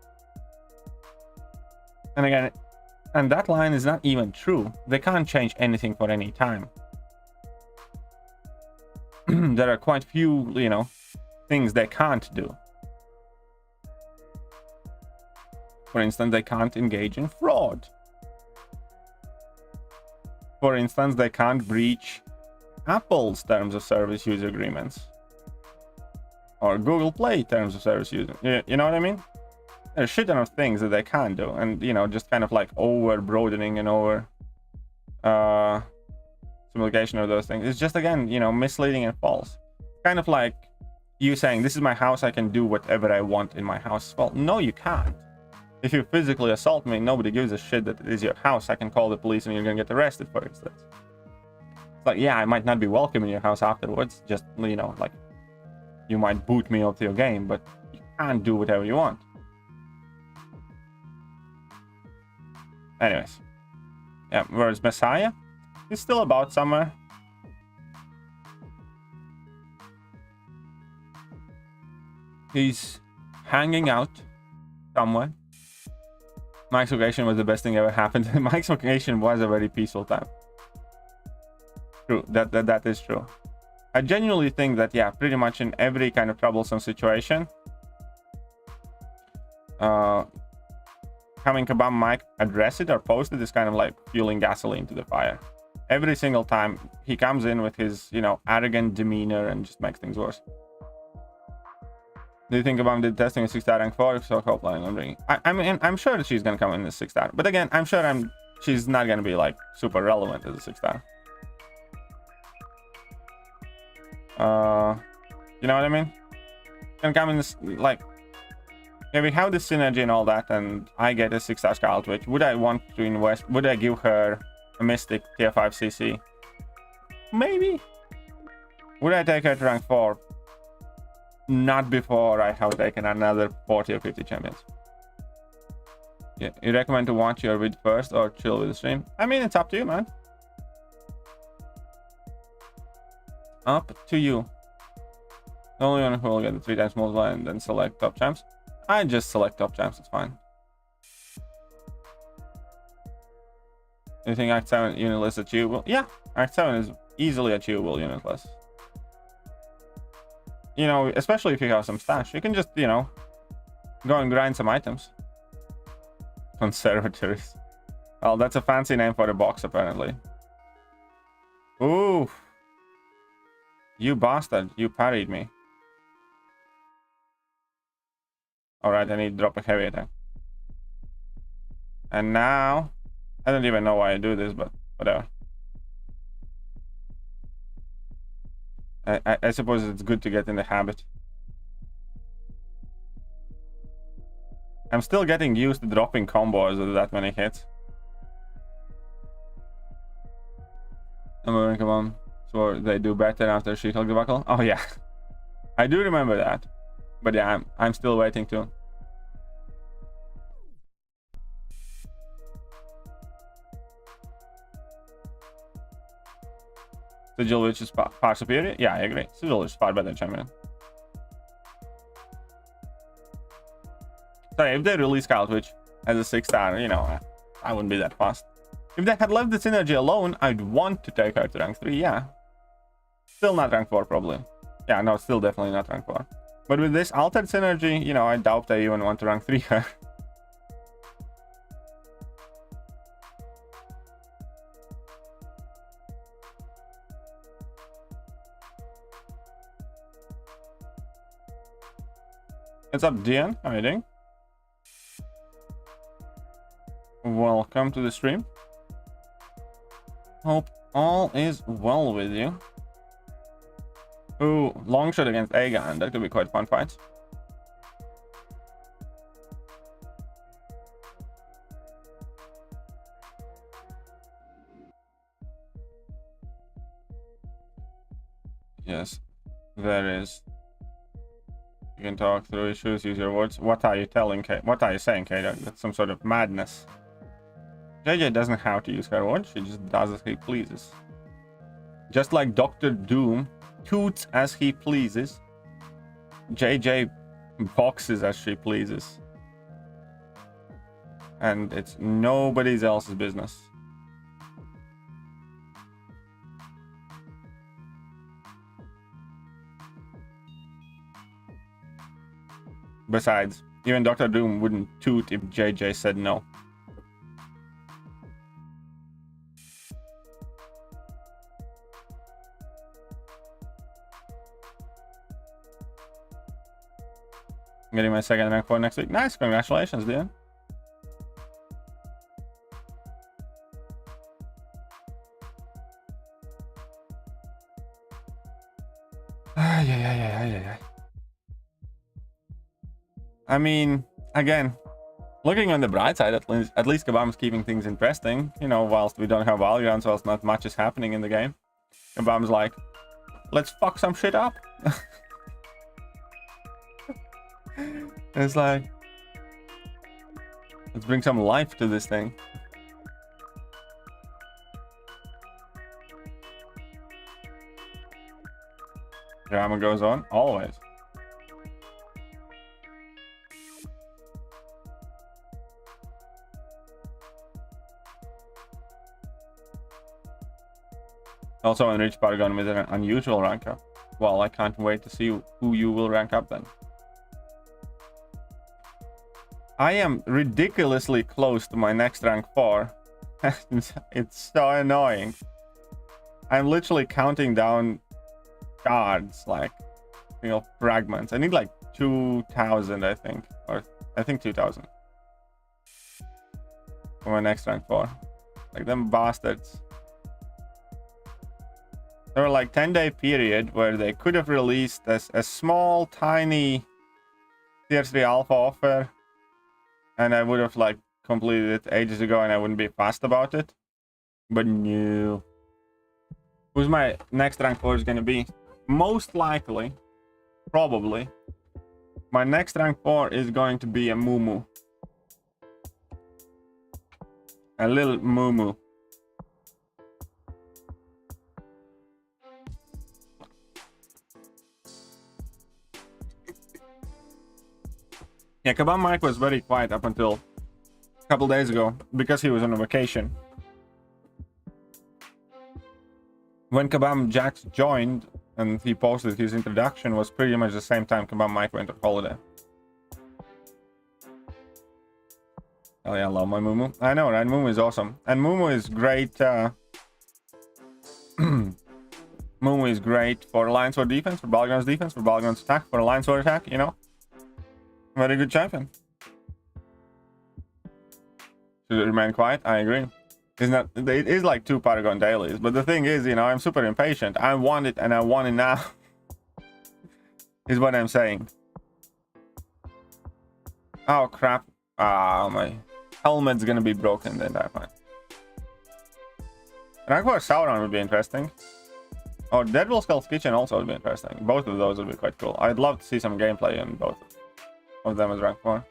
And again, and that line is not even true. They can't change anything for any time. There are quite few, you know, things they can't do. For instance, they can't engage in fraud. For instance, they can't breach Apple's terms of service use agreements. Or Google Play terms of service use. You know what I mean? There's a shit ton of things that they can't do. And, you know, just kind of like over broadening and over simplification of those things. It's just, again, you know, misleading and false. Kind of like you saying, this is my house, I can do whatever I want in my house. Well, no, you can't. If you physically assault me, nobody gives a shit that it is your house. I can call the police and you're gonna get arrested, for instance. It's like, yeah, I might not be welcome in your house afterwards. Just, you know, like, you might boot me off your game, but you can't do whatever you want. Anyways. Yeah, where's Messiah? He's still about somewhere. He's hanging out somewhere. Mike's vacation was the best thing ever happened. Mike's vacation was a very peaceful time. True, that is true. I genuinely think that, yeah, pretty much in every kind of troublesome situation, having Kabam Mike address it or post it is kind of like fueling gasoline to the fire. Every single time he comes in with his, you know, arrogant demeanor and just makes things worse. Do you think Kabam did testing with 6-star rank 4? If so, how planning on bringing? I mean, I'm sure that she's gonna come in as 6-star, but again, I'm sure she's not gonna be like super relevant as a 6-star. You know what I mean? Can come in this, like, yeah, we have this synergy and all that, and I get a 6-star Scarlet Witch. Would I want to invest? Would I give her a Mystic tier 5 CC? Maybe. Would I take her to rank 4? Not before I have taken another 40 or 50 champions. Yeah, you recommend to watch your vid first or chill with the stream? I mean, it's up to you, man. Up to you. The only one who will get the 3 times multiply and then select top champs. I just select top champs, it's fine. Do you think Act 7 unitless achievable? Yeah, Act 7 is easily achievable unitless. You know, especially if you have some stash, you can just, you know, go and grind some items. Conservatories. Oh, that's a fancy name for the box, apparently. Ooh. You bastard, you parried me. Alright, I need to drop a heavy attack. And now, I don't even know why I do this, but whatever. I suppose it's good to get in the habit. I'm still getting used to dropping combos with that many hits. Come on. So they do better after She-Hulk debacle? Oh yeah. I do remember that. But yeah, I'm still waiting too. Sigil Witch is far superior? Yeah, I agree. Sigil is far better champion. So if they release Scout Witch as a 6-star, you know, I wouldn't be that fast. If they had left the synergy alone, I'd want to take her to rank 3, yeah. Still not rank 4, probably. Yeah, no, still definitely not rank 4. But with this altered synergy, you know, I doubt I even want to rank 3 her. What's up, Dian? How are you doing? Welcome to the stream. Hope all is well with you. Ooh, long shot against Aegon. That could be quite a fun fight. Yes, there is. You can talk through issues, use your words. What are you telling Kate? What are you saying, Kate? That's some sort of madness. JJ doesn't have to use her words, she just does as he pleases. Just like Dr. Doom toots as he pleases, JJ boxes as she pleases. And it's nobody else's business. Besides, even Dr. Doom wouldn't toot if JJ said no. I'm getting my second rank 4 next week. Nice, congratulations, dude. I mean, again, looking on the bright side, at least Kabam's keeping things interesting. You know, whilst we don't have Valorant, whilst not much is happening in the game. Kabam's like, let's fuck some shit up. It's like, let's bring some life to this thing. Drama goes on, always. Also, Enriched Paragon with an unusual rank up. Well, I can't wait to see who you will rank up then. I am ridiculously close to my next rank 4. It's so annoying. I'm literally counting down cards, like, you know, fragments. I need like 2,000, I think. Or I think 2,000. For my next rank 4. Like, them bastards. There were like 10-day period where they could have released a small, tiny tier 3 alpha offer. And I would have like completed it ages ago and I wouldn't be fast about it. But no. Who's my next rank 4 is gonna be? Most likely, probably, my next rank 4 is going to be a Moo. A little Moo. Yeah, Kabam Mike was very quiet up until a couple days ago because he was on a vacation. When Kabam Jax joined and he posted his introduction was pretty much the same time Kabam Mike went on holiday. Oh yeah, I love my Moo. I know, right? Moo is awesome. And Moo is great. Moo is great for Alliance War defense, for Balgron's defense, for Balgron's attack, for Alliance War attack, you know? Very good champion. Should it remain quiet? I agree. It is like 2 Paragon dailies, but the thing is, you know, I'm super impatient. I want it and I want it now. Is what I'm saying. Oh crap. My helmet's gonna be broken the entire time. Rank 4 Sauron would be interesting. Or Deadpool Skull's Kitchen also would be interesting. Both of those would be quite cool. I'd love to see some gameplay in both of them as rank 4.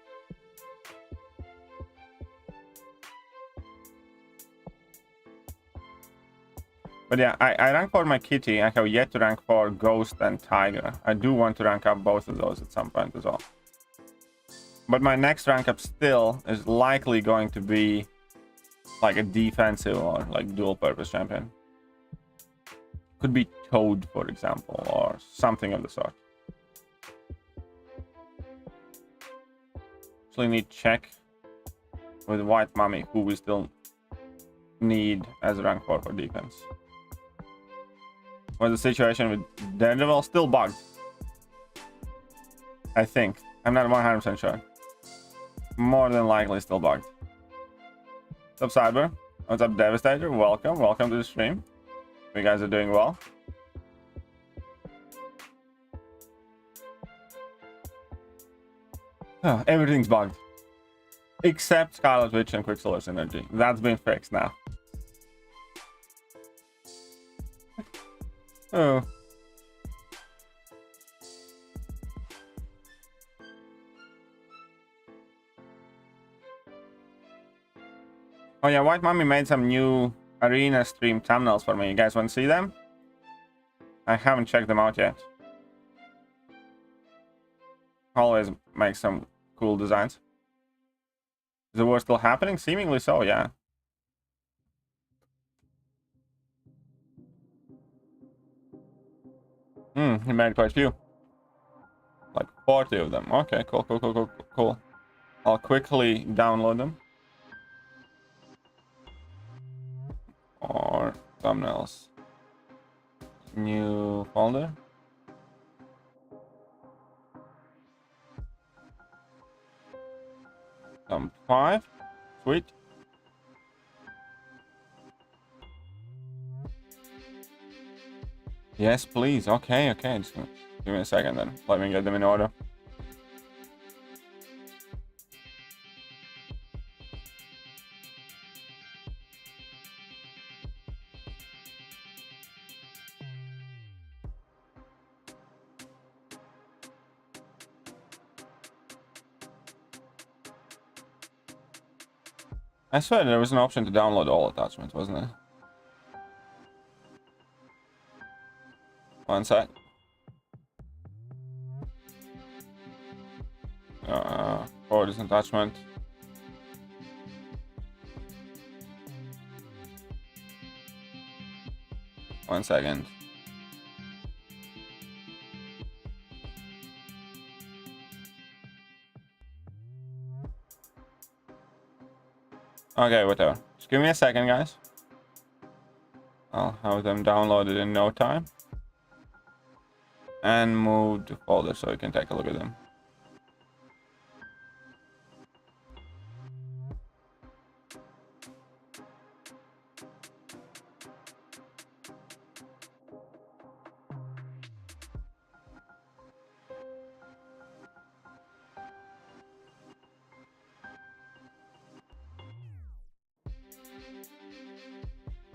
But yeah, I rank 4 my Kitty. I have yet to rank 4 Ghost and Tiger. I do want to rank up both of those at some point as well. But my next rank up still is likely going to be like a defensive or like dual purpose champion. Could be Toad, for example, or something of the sort. Actually need to check with White Mummy who we still need as rank 4 for defense. What's the situation with Daredevil? Still bugged. I think. I'm not 100% sure. More than likely still bugged. What's up, Cyber? What's up, Devastator? Welcome. Welcome to the stream. You guys are doing well. Oh, everything's bugged. Except Scarlet Witch and Quicksilver Synergy. That's been fixed now. Oh. Oh yeah, White Mummy made some new arena stream thumbnails for me. You guys want to see them? I haven't checked them out yet. Always make some cool designs. Is the war still happening? Seemingly so, yeah. He made quite a few. Like 40 of them. Okay, cool. I'll quickly download them. Or thumbnails. New folder. Thumb 5. Sweet. Yes, please. Okay. Just give me a second then. Let me get them in order. I swear there was an option to download all attachments, wasn't there? One sec. For this attachment. One second. Okay, whatever. Just give me a second, guys. I'll have them downloaded in no time. And move to folder so you can take a look at them.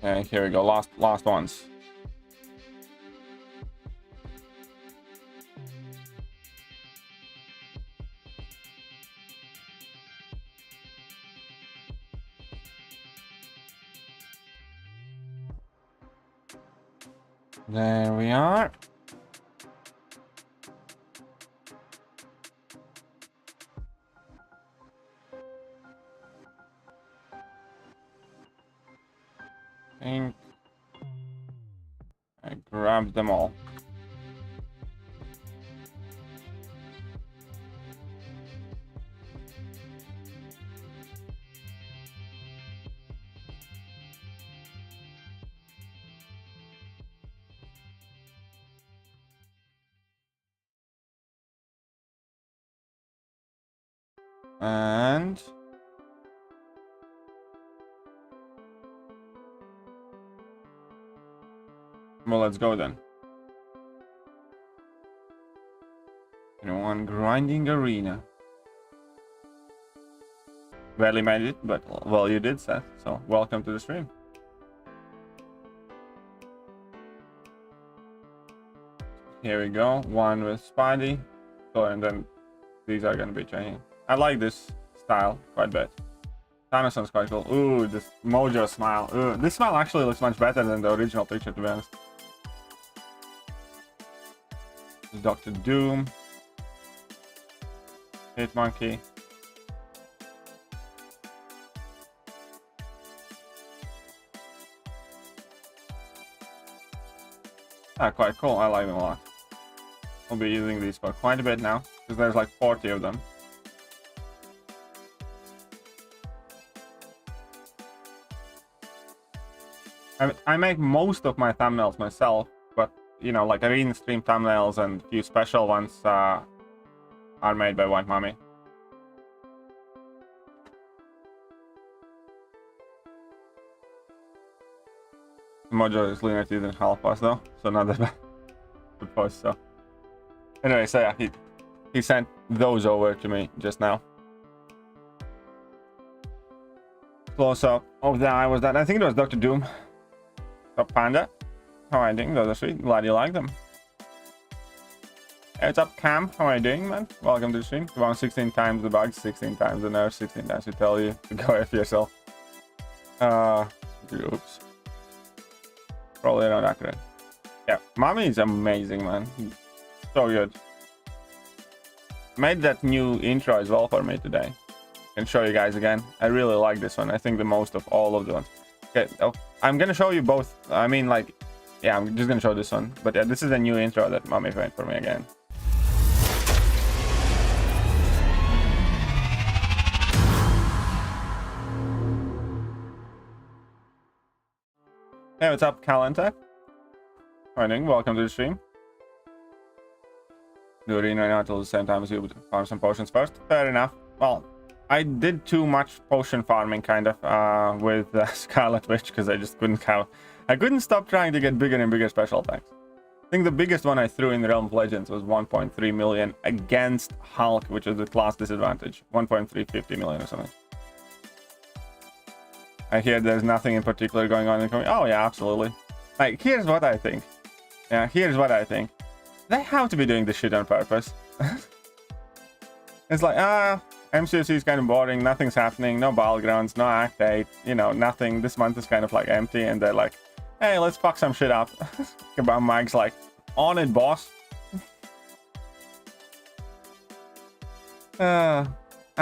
Okay, here we go. Last ones. There we are. I think I grabbed them all. And well, let's go then. One grinding arena. Barely made it, but well, you did, Seth. So welcome to the stream. Here we go. One with Spidey. So and then these are gonna be changing. I like this style quite a bit. Thanos sounds quite cool. Ooh, this Mojo smile. Ooh, this smile actually looks much better than the original picture, to be honest. Dr. Doom. Hit Monkey. Ah, quite cool. I like them a lot. I'll be using these for quite a bit now, because there's like 40 of them. I make most of my thumbnails myself, but you know, like arena stream thumbnails and a few special ones are made by White Mommy. Mojo is Lunar didn't help us though, so not that bad to post. So anyway, so yeah, he sent those over to me just now. Close up of the eye was that. I think it was Dr. Doom. Up Panda, how are you doing? Those are sweet. Glad you like them. Hey, what's up, Cam? How are you doing, man? Welcome to the stream. Around 16 times the bugs, 16 times the nerfs, 16 times we tell you to go F yourself. Oops. Probably not accurate. Yeah, Mommy is amazing, man. So good. Made that new intro as well for me today. Can show you guys again. I really like this one. I think the most of all of the ones. Okay, oh, I'm gonna show you both. I mean, like, yeah, I'm just gonna show this one. But yeah, this is a new intro that Mommy made for me again. Hey, what's up, Calenta? Morning, welcome to the stream. Do arena now until the same time as you would farm some potions first. Fair enough. Well, I did too much potion farming kind of with Scarlet Witch because I just couldn't count. I couldn't stop trying to get bigger and bigger special attacks. I think the biggest one I threw in the Realm of Legends was 1.3 million against Hulk, which is the class disadvantage. 1.350 million or something. I hear there's nothing in particular going on in the community. Oh yeah, absolutely. Like, here's what I think. Yeah, here's what I think. They have to be doing this shit on purpose. It's like, MCOC is kind of boring, nothing's happening, no battlegrounds, no Act 8, you know, nothing. This month is kind of like empty, and they're like, hey, let's fuck some shit up. Kabam Mag's like, on it, boss. I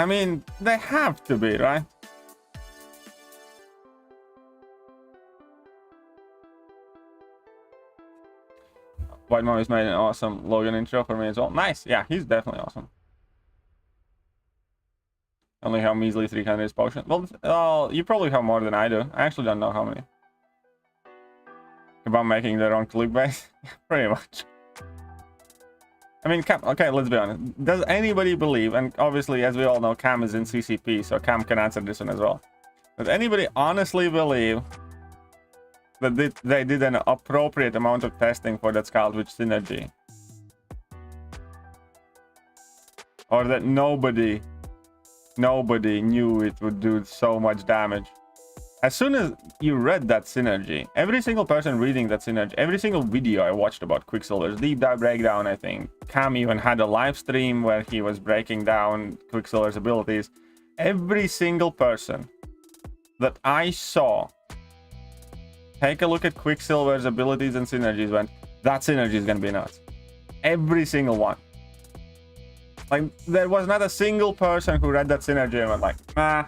mean, they have to be, right? White Mommy's made an awesome Logan intro for me as well. Nice, yeah, he's definitely awesome. Only how measly 300 is potion. Well, you probably have more than I do. I actually don't know how many. About making their own clickbait? Pretty much. I mean, Cam, okay, let's be honest. Does anybody believe, and obviously, as we all know, Cam is in CCP, so Cam can answer this one as well. Does anybody honestly believe that they did an appropriate amount of testing for that Scarlet Witch synergy? Or that nobody knew it would do so much damage? As soon as you read that synergy, every single person reading that synergy, every single video I watched about Quicksilver's deep dive breakdown, I think Cam even had a live stream where he was breaking down Quicksilver's abilities. Every single person that I saw take a look at Quicksilver's abilities and synergies. When that synergy is gonna be nuts. Every single one. Like, there was not a single person who read that synergy and went like, nah.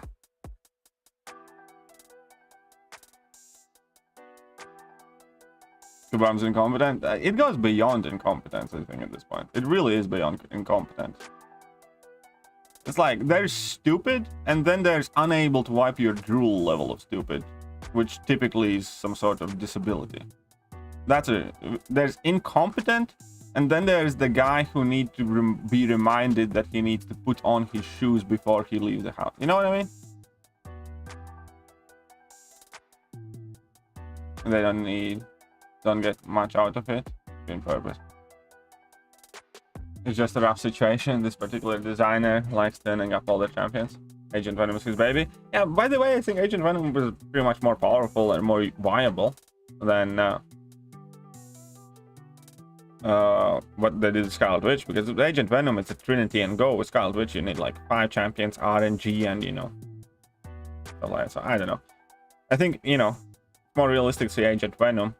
Kabam's incompetent. It goes beyond incompetence, I think, at this point. It really is beyond incompetence. It's like, there's stupid, and then there's unable to wipe your drool level of stupid, which typically is some sort of disability. That's it. There's incompetent, and then there's the guy who needs to be reminded that he needs to put on his shoes before he leaves the house. You know what I mean? And they don't get much out of it in purpose. It's just a rough situation. This particular designer likes turning up all the champions. Agent Venom is his baby. Yeah, by the way, I think Agent Venom was pretty much more powerful and more viable than what they did with Scarlet Witch, because with Agent Venom, it's a Trinity and go. With Scarlet Witch, you need like 5 champions, RNG, and, you know, stuff like that. So I don't know. I think, you know, it's more realistic to see Agent Venom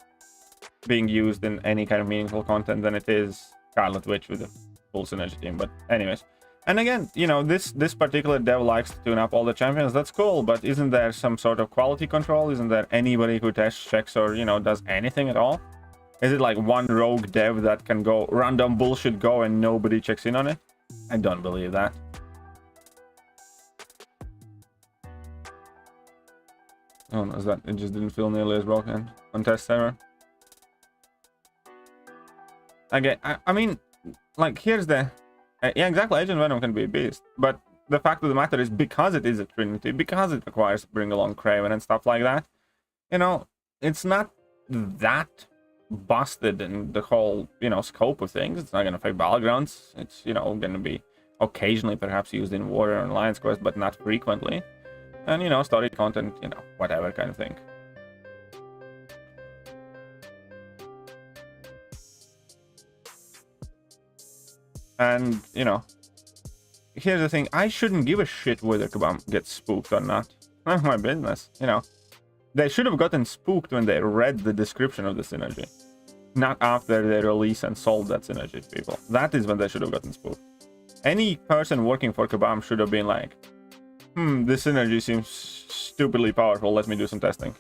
being used in any kind of meaningful content than it is Scarlet Witch with a full synergy team. But anyways, and again, you know, this particular dev likes to tune up all the champions. That's cool, but isn't there some sort of quality control? Isn't there anybody who tests, checks, or, you know, does anything at all? Is it like one rogue dev that can go random bullshit go and nobody checks in on it? I don't believe that. Oh, no, is that it just didn't feel nearly as broken on test server? Again, I mean, like, here's the... yeah, exactly, Agent Venom can be a beast. But the fact of the matter is, because it is a Trinity, because it requires bring along Craven and stuff like that, you know, it's not that busted in the whole, you know, scope of things. It's not going to affect Battlegrounds. It's, you know, going to be occasionally perhaps used in Warrior and Alliance Quest, but not frequently. And, you know, story content, you know, whatever kind of thing. And, you know, here's the thing. I shouldn't give a shit whether Kabam gets spooked or not. None of my business, you know. They should have gotten spooked when they read the description of the synergy. Not after they release and sold that synergy to people. That is when they should have gotten spooked. Any person working for Kabam should have been like, this synergy seems stupidly powerful. Let me do some testing.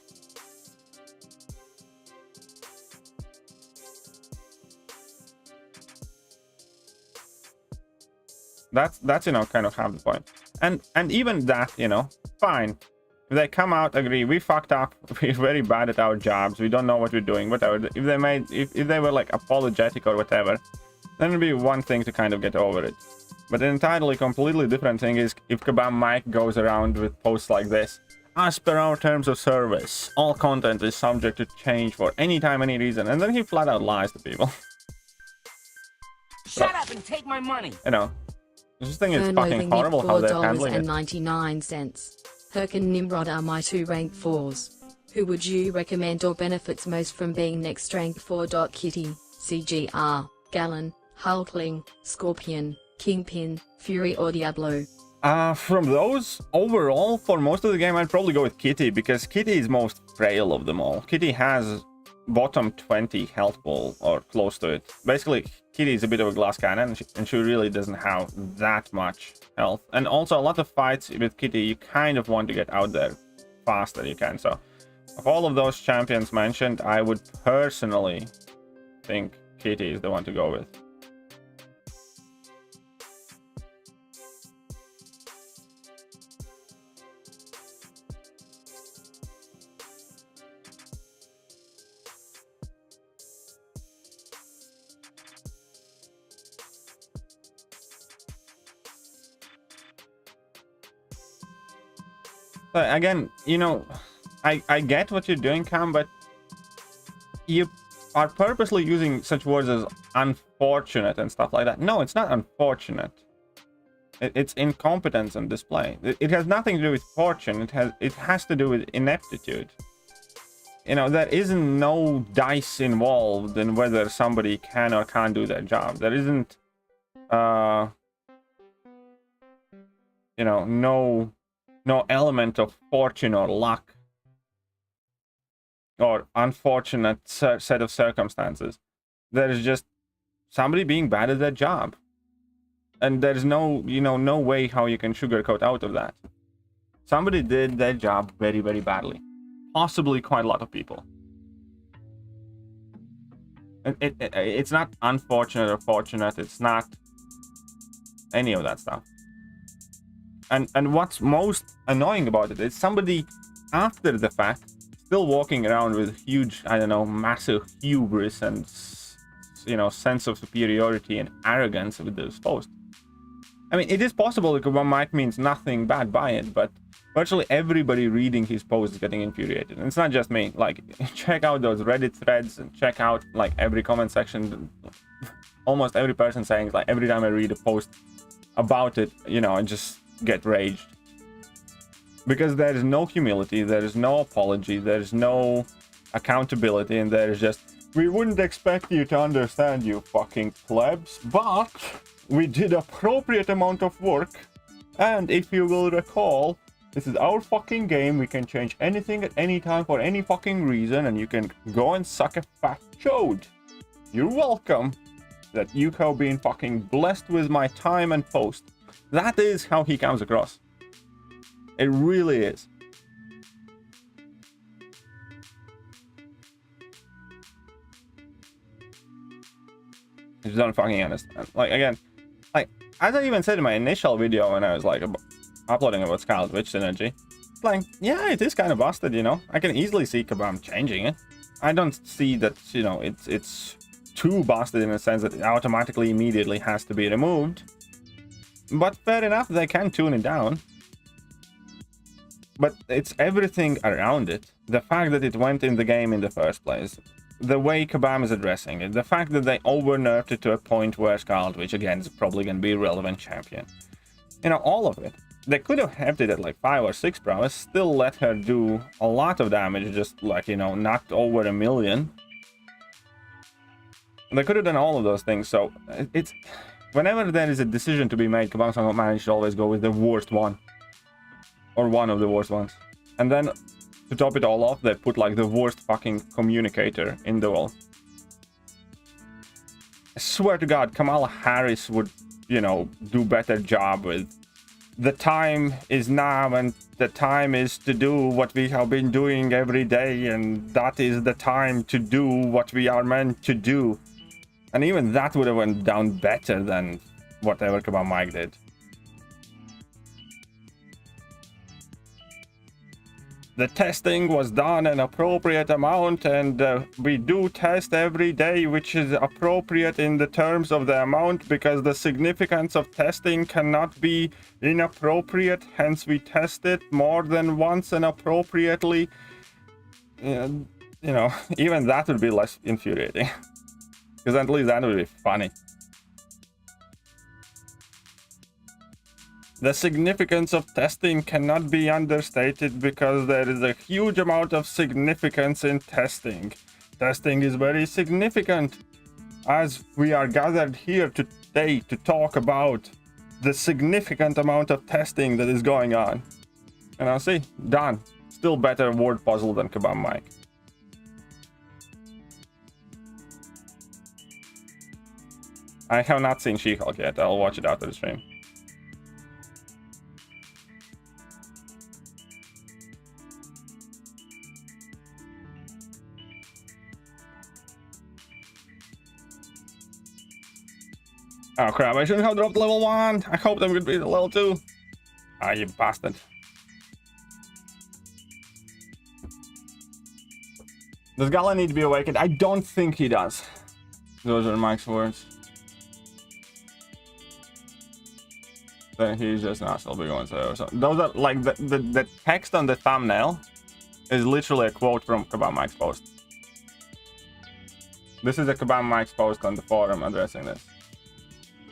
That's you know, kind of half the point. And even that, you know, fine. If they come out, agree, we fucked up, we're very bad at our jobs, we don't know what we're doing, whatever. If they were like apologetic or whatever, then it'd be one thing to kind of get over it. But an entirely completely different thing is if Kabam Mike goes around with posts like this. As per our terms of service, all content is subject to change for any time, any reason, and then he flat out lies to people. Shut up and take my money. You know, I just think it's fucking horrible how they're handling it. $4.99. Herc and Nimrod are my 2 rank 4s. Who would you recommend or benefits most from being next rank 4? Kitty, CGR, Gallon, Hulkling, Scorpion, Kingpin, Fury, or Diablo? From those, overall, for most of the game, I'd probably go with Kitty, because Kitty is most frail of them all. Kitty has bottom 20 health pool, or close to it. Basically, Kitty is a bit of a glass cannon, and she really doesn't have that much health. And also, a lot of fights with Kitty, you kind of want to get out there fast as you can. So, of all of those champions mentioned, I would personally think Kitty is the one to go with. So again, you know, I get what you're doing, Cam, but you are purposely using such words as unfortunate and stuff like that. No, it's not unfortunate. It's incompetence on display. It has nothing to do with fortune. It has to do with ineptitude. You know, there isn't no dice involved in whether somebody can or can't do their job. There isn't, you know, no element of fortune or luck. or unfortunate set of circumstances. There is just somebody being bad at their job. And there's no, no way how you can sugarcoat out of that. Somebody did their job very, very badly. Possibly quite a lot of people. It's not unfortunate or fortunate. It's not any of that stuff. And what's most annoying about it is somebody after the fact still walking around with huge, I don't know, massive hubris and, sense of superiority and arrogance with this post. I mean, it is possible that one might means nothing bad by it, but virtually everybody reading his post is getting infuriated. And it's not just me. Like, check out those Reddit threads and check out, like, every comment section. Almost every person saying, like, every time I read a post about it, I just get raged. Because there is no humility, there is no apology, there is no accountability, and there is just, we wouldn't expect you to understand, you fucking plebs, but we did appropriate amount of work, and if you will recall, this is our fucking game, we can change anything at any time for any fucking reason, and you can go and suck a fat chode. You're welcome that you have been fucking blessed with my time and post. That is how he comes across. It really is. I just don't fucking understand. Like, again, like, as I even said in my initial video when I was, like, uploading about Scarlet Witch synergy, it's like, yeah, it is kind of busted, I can easily see Kabam changing it. I don't see that, it's too busted in a sense that it automatically immediately has to be removed. But fair enough, they can tune it down. But it's everything around it. The fact that it went in the game in the first place. The way Kabam is addressing it. The fact that they over-nerfed it to a point where Scarlet Witch, again, is probably going to be a relevant champion. All of it. They could have kept it at like 5 or 6 prowess, still let her do a lot of damage, just like, not over 1 million. They could have done all of those things, so it's... Whenever there is a decision to be made, Kabam's man should always go with the worst one. Or one of the worst ones. And then, to top it all off, they put like the worst fucking communicator in the world. I swear to God, Kamala Harris would, do better job with the time is now and the time is to do what we have been doing every day, and that is the time to do what we are meant to do. And even that would have went down better than whatever Kabam Mike did. The testing was done an appropriate amount, and we do test every day, which is appropriate in the terms of the amount, because the significance of testing cannot be inappropriate. Hence, we test it more than once and appropriately. Even that would be less infuriating. Because at least that would be funny. The significance of testing cannot be understated because there is a huge amount of significance in testing. Testing is very significant, as we are gathered here today to talk about the significant amount of testing that is going on. And I'll see, done. Still better word puzzle than Kabam Mike. I have not seen She-Hulk yet. I'll watch it after the stream. Oh crap, I shouldn't have dropped level 1. I hoped I'm gonna be the level 2. Ah, you bastard. Does Gala need to be awakened? I don't think he does. Those are Mike's words. Then he's just not still be going to. So those are like the text on the thumbnail is literally a quote from Kabam Mike's post. This is a Kabam Mike's post on the forum addressing this.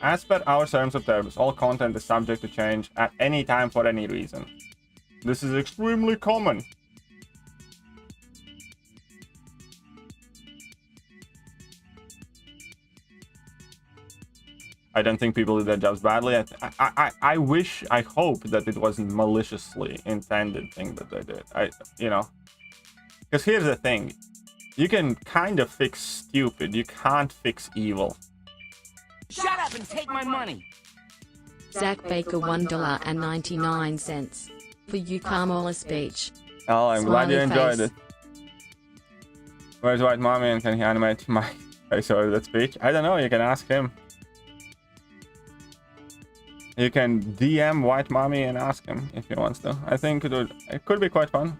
As per our terms of service, all content is subject to change at any time for any reason. This is extremely common. I don't think people did their jobs badly. I wish, I hope that it wasn't maliciously intended thing that they did. Because Because here's the thing. You can kind of fix stupid. You can't fix evil. Shut up and take my money. Zach Baker $1.99 for you Kamala speech. Oh, I'm glad you Smiley enjoyed face. it. Where's White Mommy and can he animate my face over that speech? I don't know, you can ask him. You can DM White Mommy and ask him if he wants to. I think it could be quite fun.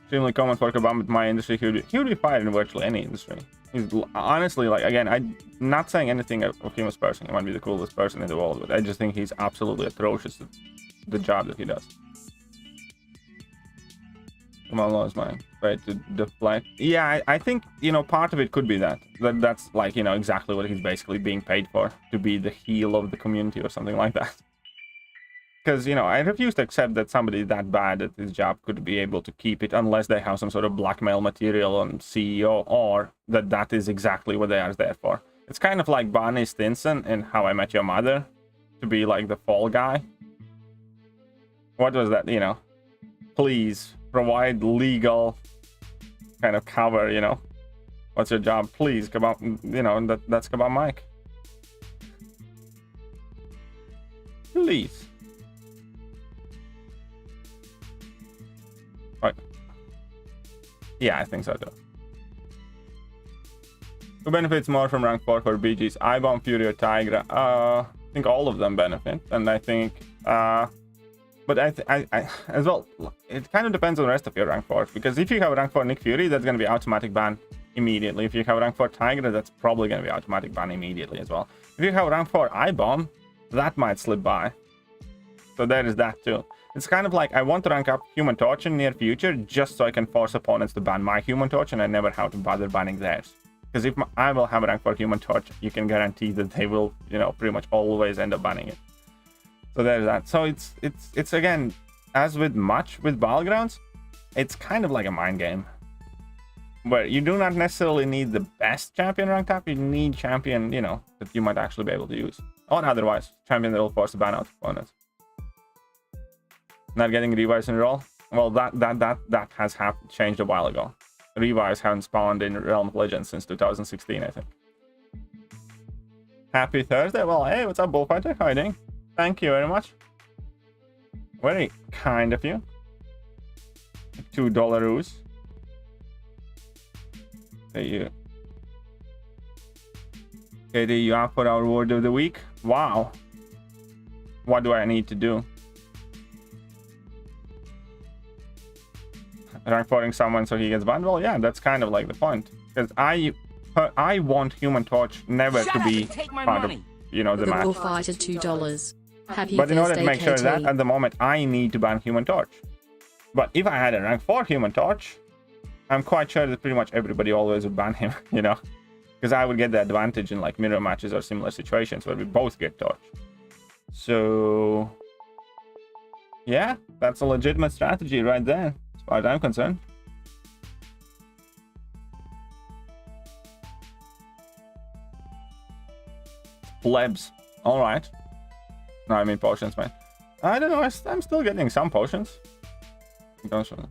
Extremely common for Kabam with my industry. He would be fired in virtually any industry. He's honestly, like, again, I'm not saying anything of him as person. He might be the coolest person in the world, but I just think he's absolutely atrocious at the job that he does. Come on, lost my way to deflect. Yeah, I think, you know, part of it could be that's like, you know, exactly what he's basically being paid for, to be the heel of the community or something like that. Because, you know, I refuse to accept that somebody that bad at his job could be able to keep it unless they have some sort of blackmail material on CEO, or that is exactly what they are there for. It's kind of like Barney Stinson in How I Met Your Mother, to be like the fall guy. What was that, you know? Please provide legal kind of cover, you know? What's your job? Please, Kebab, you know, that's Kebab Mike. Please. Right. Yeah, I think so too. Who benefits more from rank 4 for BGs? I-Bomb, Fury, or Tigra? I think all of them benefit, and I think but I as well, it kind of depends on the rest of your rank 4s, because if you have rank 4 Nick Fury, that's going to be automatic ban immediately. If you have rank 4 Tigra, that's probably going to be automatic ban immediately as well. If you have rank 4 I-Bomb, that might slip by. So there is that too. It's kind of like, I want to rank up Human Torch in near future just so I can force opponents to ban my Human Torch and I never have to bother banning theirs. Because if I will have a rank 4 Human Torch, you can guarantee that they will, you know, pretty much always end up banning it. So there's that. So it's again, as with much with Battlegrounds, it's kind of like a mind game. Where you do not necessarily need the best champion ranked up, you need champion, you know, that you might actually be able to use. Or otherwise, champion that will force a ban out opponents. Not getting revives in roll? Well, that has changed a while ago. Revives haven't spawned in Realm of Legends since 2016, I think. Happy Thursday. Well, hey, what's up, Bullfighter? How are you doing? Thank you very much. Very kind of you. $2. Thank you. Katie, you up for our word of the week? Wow. What do I need to do? Rank 4ing someone so he gets banned? Well, yeah, that's kind of like the point. Because I want Human Torch never to be part of, you know, the match. Bullfighter $2. Happy But in order to Thursday, make sure KT. that, at the moment, I need to ban Human Torch. But if I had a rank 4 Human Torch, I'm quite sure that pretty much everybody always would ban him, you know? Because I would get the advantage in like mirror matches or similar situations where we both get Torch. So yeah, that's a legitimate strategy right there, as far as I'm concerned. Plebs. Alright. No, I mean potions, man. I don't know, I'm still getting some potions. Don't show them.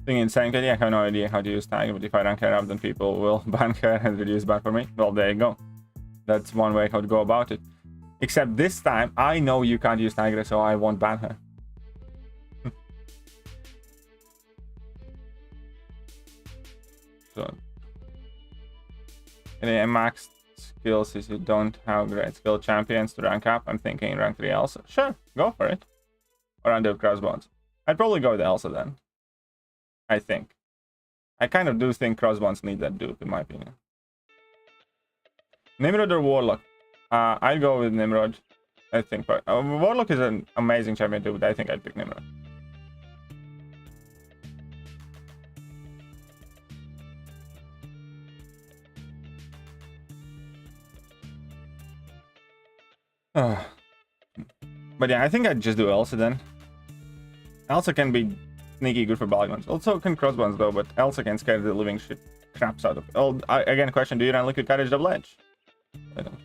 Thing insane, I have no idea how to use tag, but if I rank her up, then people will ban her and reduce ban for me. Well, there you go. That's one way how to go about it. Except this time, I know you can't use Tigra, so I won't ban her. So, any max skills if you don't have great skill champions to rank up? I'm thinking rank 3 Elsa. Sure, go for it. Or under crossbones. I'd probably go with Elsa then. I think. I kind of do think crossbones need that dupe, in my opinion. Nimrod or Warlock? I'd go with Nimrod. I think. But Warlock is an amazing champion too, but I think I'd pick Nimrod. But yeah, I think I'd just do Elsa then. Elsa can be sneaky good for Battlegrounds. Also can crossbones though, but Elsa can scare the living shit craps out of it. Oh, again, question, do you run Liquid Courage double edge? I don't.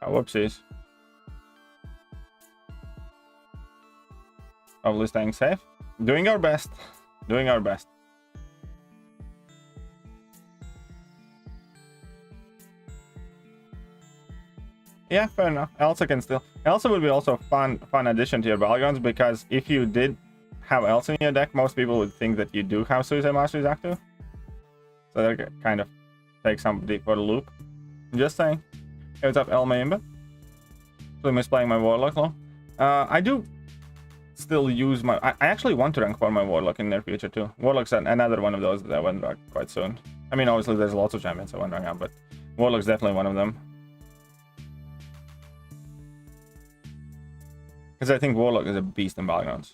Oh, whoopsies. Probably staying safe. Doing our best. Doing our best. Yeah, fair enough. Elsa can still. Elsa would be also a fun addition to your Battlegrounds, because if you did have Elsa in your deck, most people would think that you do have Suicide Mastery's active. So that kind of takes somebody for the loop. I'm just saying. Hey, what's up, Elmaimba? So misplaying my Warlock though. I do still use my. I actually want to rank for my Warlock in the near future too. Warlock's another one of those that I went rank quite soon. I mean, obviously there's lots of champions I went rank up, but Warlock's definitely one of them. Because I think Warlock is a beast in Battlegrounds.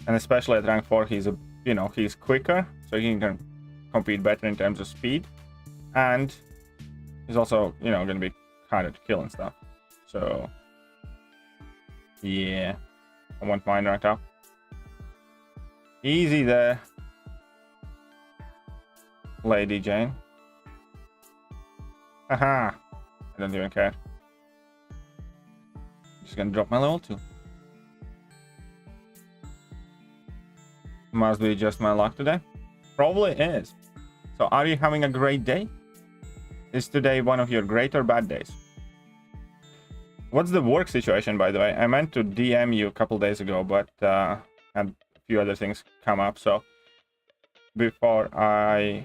And especially at rank 4, he's he's quicker, so he can compete better in terms of speed. And he's also, going to be harder to kill and stuff. So, yeah. I want mine ranked up. Easy there, Lady Jane. Haha. I don't even care. Just gonna drop my level 2. Must be just my luck today. Probably is. So are you having a great day? Is today one of your great or bad days? What's the work situation, by the way? I meant to DM you a couple days ago, but had a few other things come up. So before I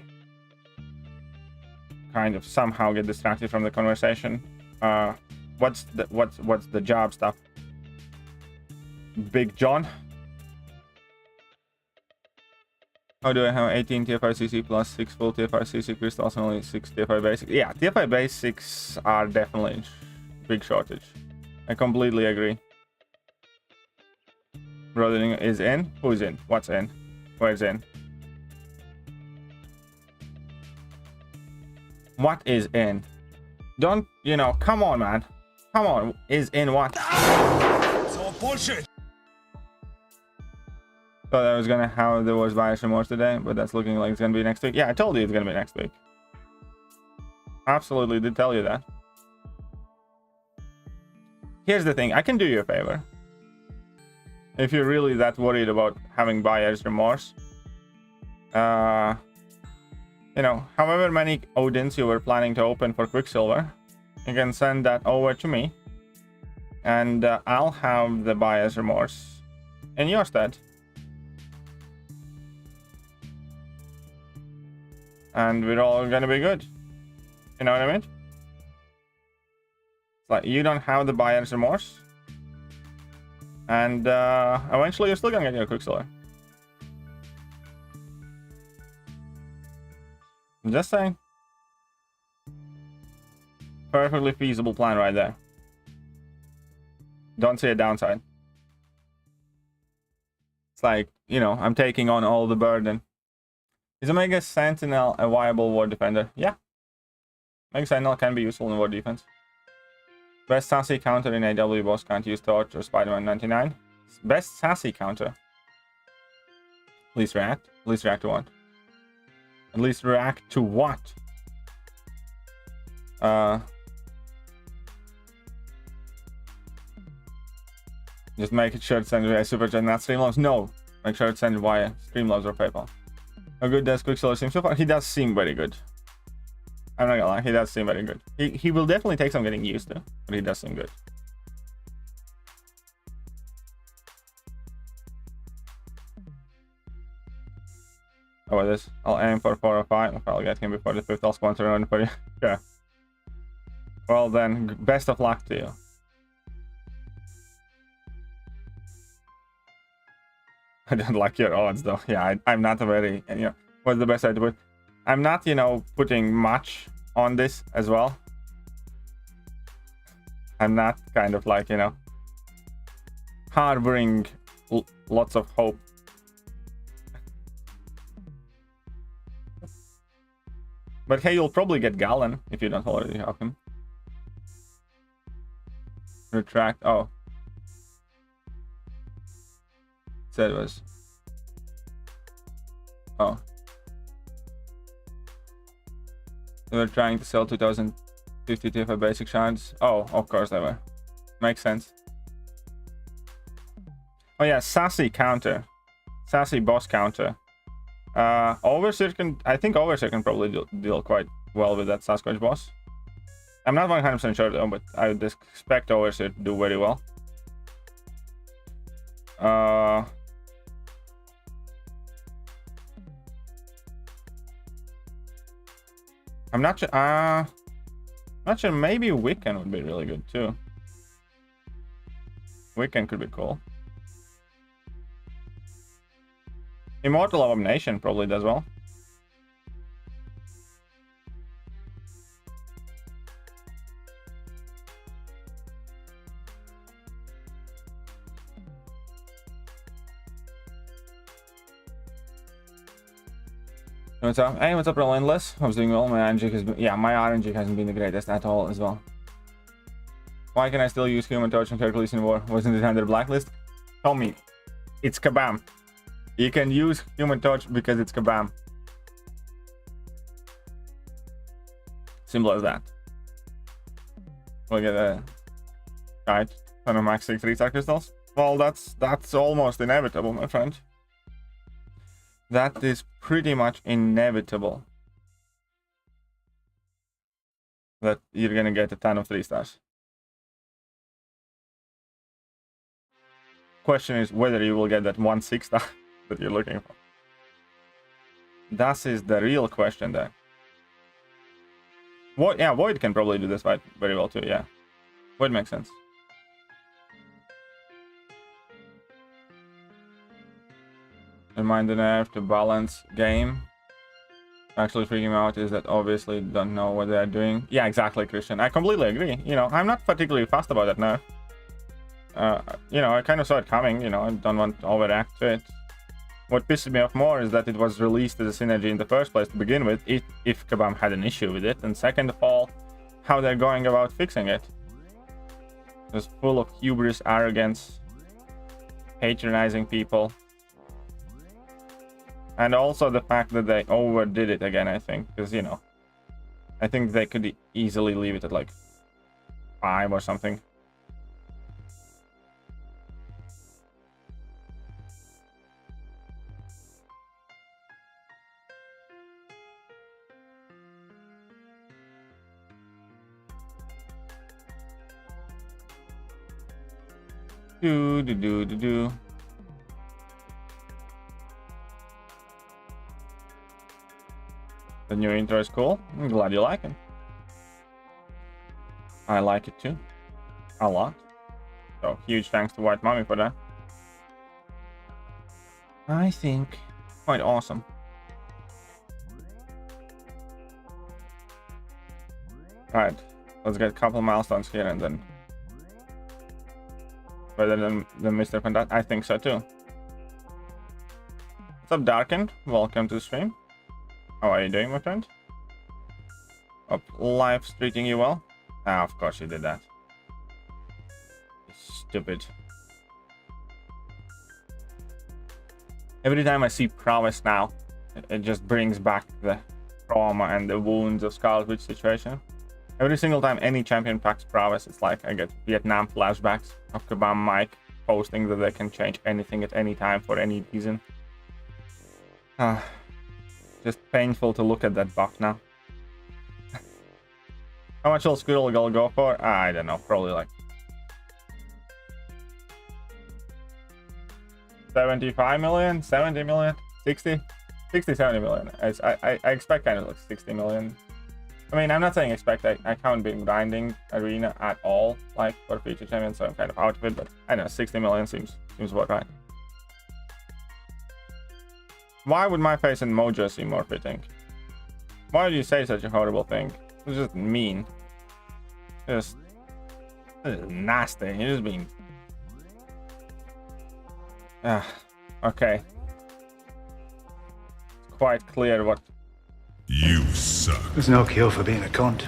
kind of somehow get distracted from the conversation, what's the job stuff? Big John? How do I have 18 TFI CC plus 6 full TFI CC crystals and only 6 TFI basics? Yeah, TFI basics are definitely big shortage. I completely agree. Brother is in? Who's in? What's in? Where's in? What is in? Don't, come on, man. Come on, is in what? It's all bullshit. Thought I was gonna have the worst buyer's remorse today, but that's looking like it's gonna be next week. Yeah, I told you it's gonna be next week. Absolutely did tell you that. Here's the thing, I can do you a favor. If you're really that worried about having buyer's remorse, however many Odins you were planning to open for Quicksilver, you can send that over to me, and I'll have the buyer's remorse in your stead. And we're all gonna be good. You know what I mean? It's like you don't have the buyer's remorse, and eventually you're still gonna get your Quicksilver. I'm just saying. Perfectly feasible plan right there. Don't see a downside. It's like, I'm taking on all the burden. Is Omega Sentinel a viable ward defender? Yeah. Omega Sentinel can be useful in ward defense. Best sassy counter in AW boss can't use Torch or Spider-Man 99. Best sassy counter. Least react. Least react to what? At least react to what? Just make it sure to send it via Super Chat, not Streamlabs. No. Make sure to send it via Streamlabs or PayPal. How good does Quicksilver seem so far? He does seem very good. I'm not gonna lie, he does seem very good. He will definitely take some getting used to, but he does seem good. How about this? I'll aim for 4 or 5. If I'll get him before the 5th, I'll sponsor a run for you. Yeah. Well then, best of luck to you. I don't like your odds though. Yeah, I'm not a very, what's the best way to put it? I'm not, putting much on this as well. I'm not kind of like, harboring lots of hope. But hey, you'll probably get Galen if you don't already have him. Retract, oh. Said it was. Oh. They were trying to sell 2000 50 TF basic shards. Oh, of course they were. Makes sense. Oh yeah, sassy counter. Sassy boss counter. Overseer can... I think Overseer can probably deal quite well with that Sasquatch boss. I'm not 100% sure though, but I would expect Overseer to do very well. I'm not sure. Not sure. Maybe Wiccan would be really good too. Wiccan could be cool. Immortal Abomination probably does well. What's up? Hey, what's up, Relentless? I was doing well. My RNG has been... Yeah, my RNG hasn't been the greatest at all as well. Why can I still use Human Torch and Hercules in War? Wasn't it under blacklist? Tell me. It's Kabam. You can use Human Torch because it's Kabam. Simple as that. We'll get a guide on a max 3 star crystals. Well, that's almost inevitable, my friend. That is pretty much inevitable. That you're gonna get a ton of 3 stars. Question is whether you will get that 1 6-star that you're looking for. That is the real question there. Void, yeah, Void can probably do this fight very well too, yeah. Void makes sense. Remind the NERF to balance game. Actually freaking me out is that obviously don't know what they're doing. Yeah, exactly, Christian. I completely agree. You know, I'm not particularly fast about that nerf. You know, I kind of saw it coming, you know, I don't want to overreact to it. What pisses me off more is that it was released as a synergy in the first place to begin with, if Kabam had an issue with it, and second of all, how they're going about fixing it. Just full of hubris, arrogance, patronizing people. And also the fact that they overdid it again, I think, because, you know, I think they could easily leave it at like 5 or something. The new intro is cool. I'm glad you like it. I like it too. A lot. So huge thanks to White Mommy for that. I think quite awesome. Alright, let's get a couple milestones here and then better than Mr. Fantastic. I think so too. What's up, Darkened? Welcome to the stream. How are you doing, my friend? Hope life's treating you well. Ah, of course you did that. Stupid. Every time I see prowess now, it just brings back the trauma and the wounds of Scarlet Witch situation. Every single time any champion packs prowess, it's like I get Vietnam flashbacks of Kabam Mike posting that they can change anything at any time for any reason. Just painful to look at that buff now. How much will Squirrel Girl go for? I don't know, probably like 75 million, 70 million, 60, 70 million. I expect kind of like 60 million. I mean, I'm not saying expect, I haven't been grinding Arena at all, like, for future champions, so I'm kind of out of it, but I don't know, 60 million seems about right. Why would my face and Mojo seem more fitting? Why would you say such a horrible thing? It's just mean. Just nasty. You're just being... okay. It's quite clear what... You suck. There's no cure for being a cunt.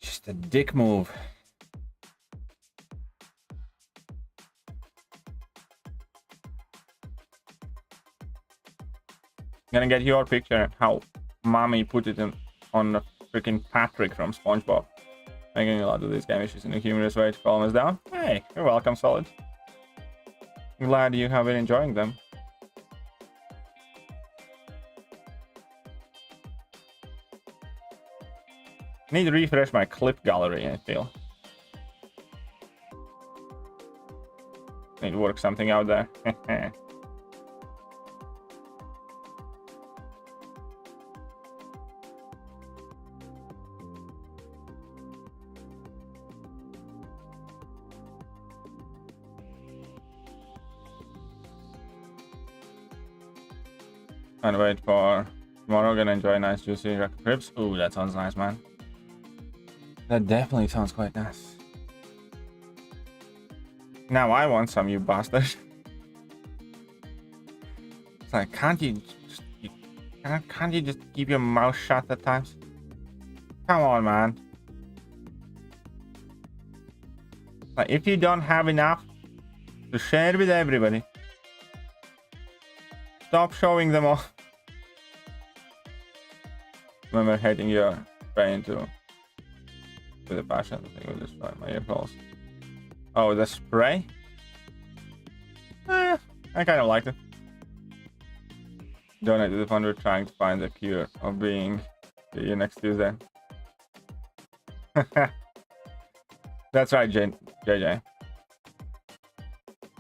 Just a dick move. Gonna get your picture and how mommy put it on the freaking Patrick from SpongeBob. Making a lot of these game issues in a humorous way to calm us down. Hey, you're welcome, Solid. I'm glad you have been enjoying them. Need to refresh my clip gallery, I feel. Need to work something out there. And wait for tomorrow. Gonna enjoy a nice juicy rack of ribs. Ooh, that sounds nice, man. That definitely sounds quite nice. Now I want some, you bastard. It's like, can't you just keep your mouth shut at times? Come on, man. Like, if you don't have enough to share with everybody, stop showing them off. Remember hitting your brain too. With a passion, I think it will destroy my earphones. Oh, the spray? I kind of liked it. Donate to the fund. We're trying to find the cure of being. See you next Tuesday. That's right, JJ.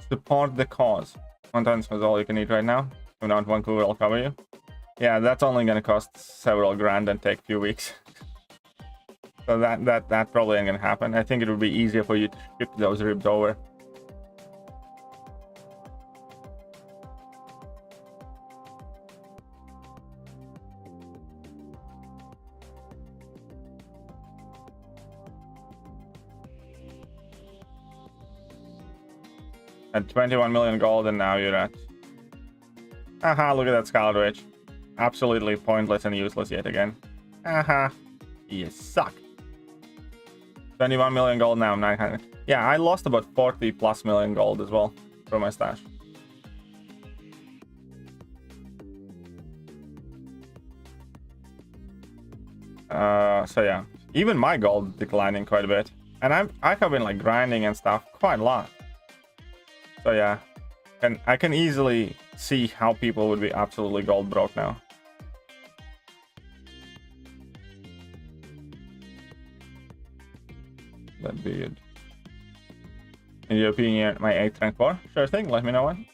Support the cause. 1 ton was all you can eat right now. If not Vancouver, I'll cover you. Yeah, that's only gonna cost several grand and take a few weeks. So that probably ain't gonna happen. I think it would be easier for you to ship those ribs over. At 21 million gold, and now you're at... Aha, look at that Scarlet Witch. Absolutely pointless and useless yet again. Aha, you suck. 21 million gold, now I'm 900. Yeah, I lost about 40 plus million gold as well from my stash. So yeah, even my gold declining quite a bit. And I have been like grinding and stuff quite a lot. So yeah, and I can easily see how people would be absolutely gold broke now. That'd be good. In your opinion, my 8th rank 4? Sure thing, let me know when.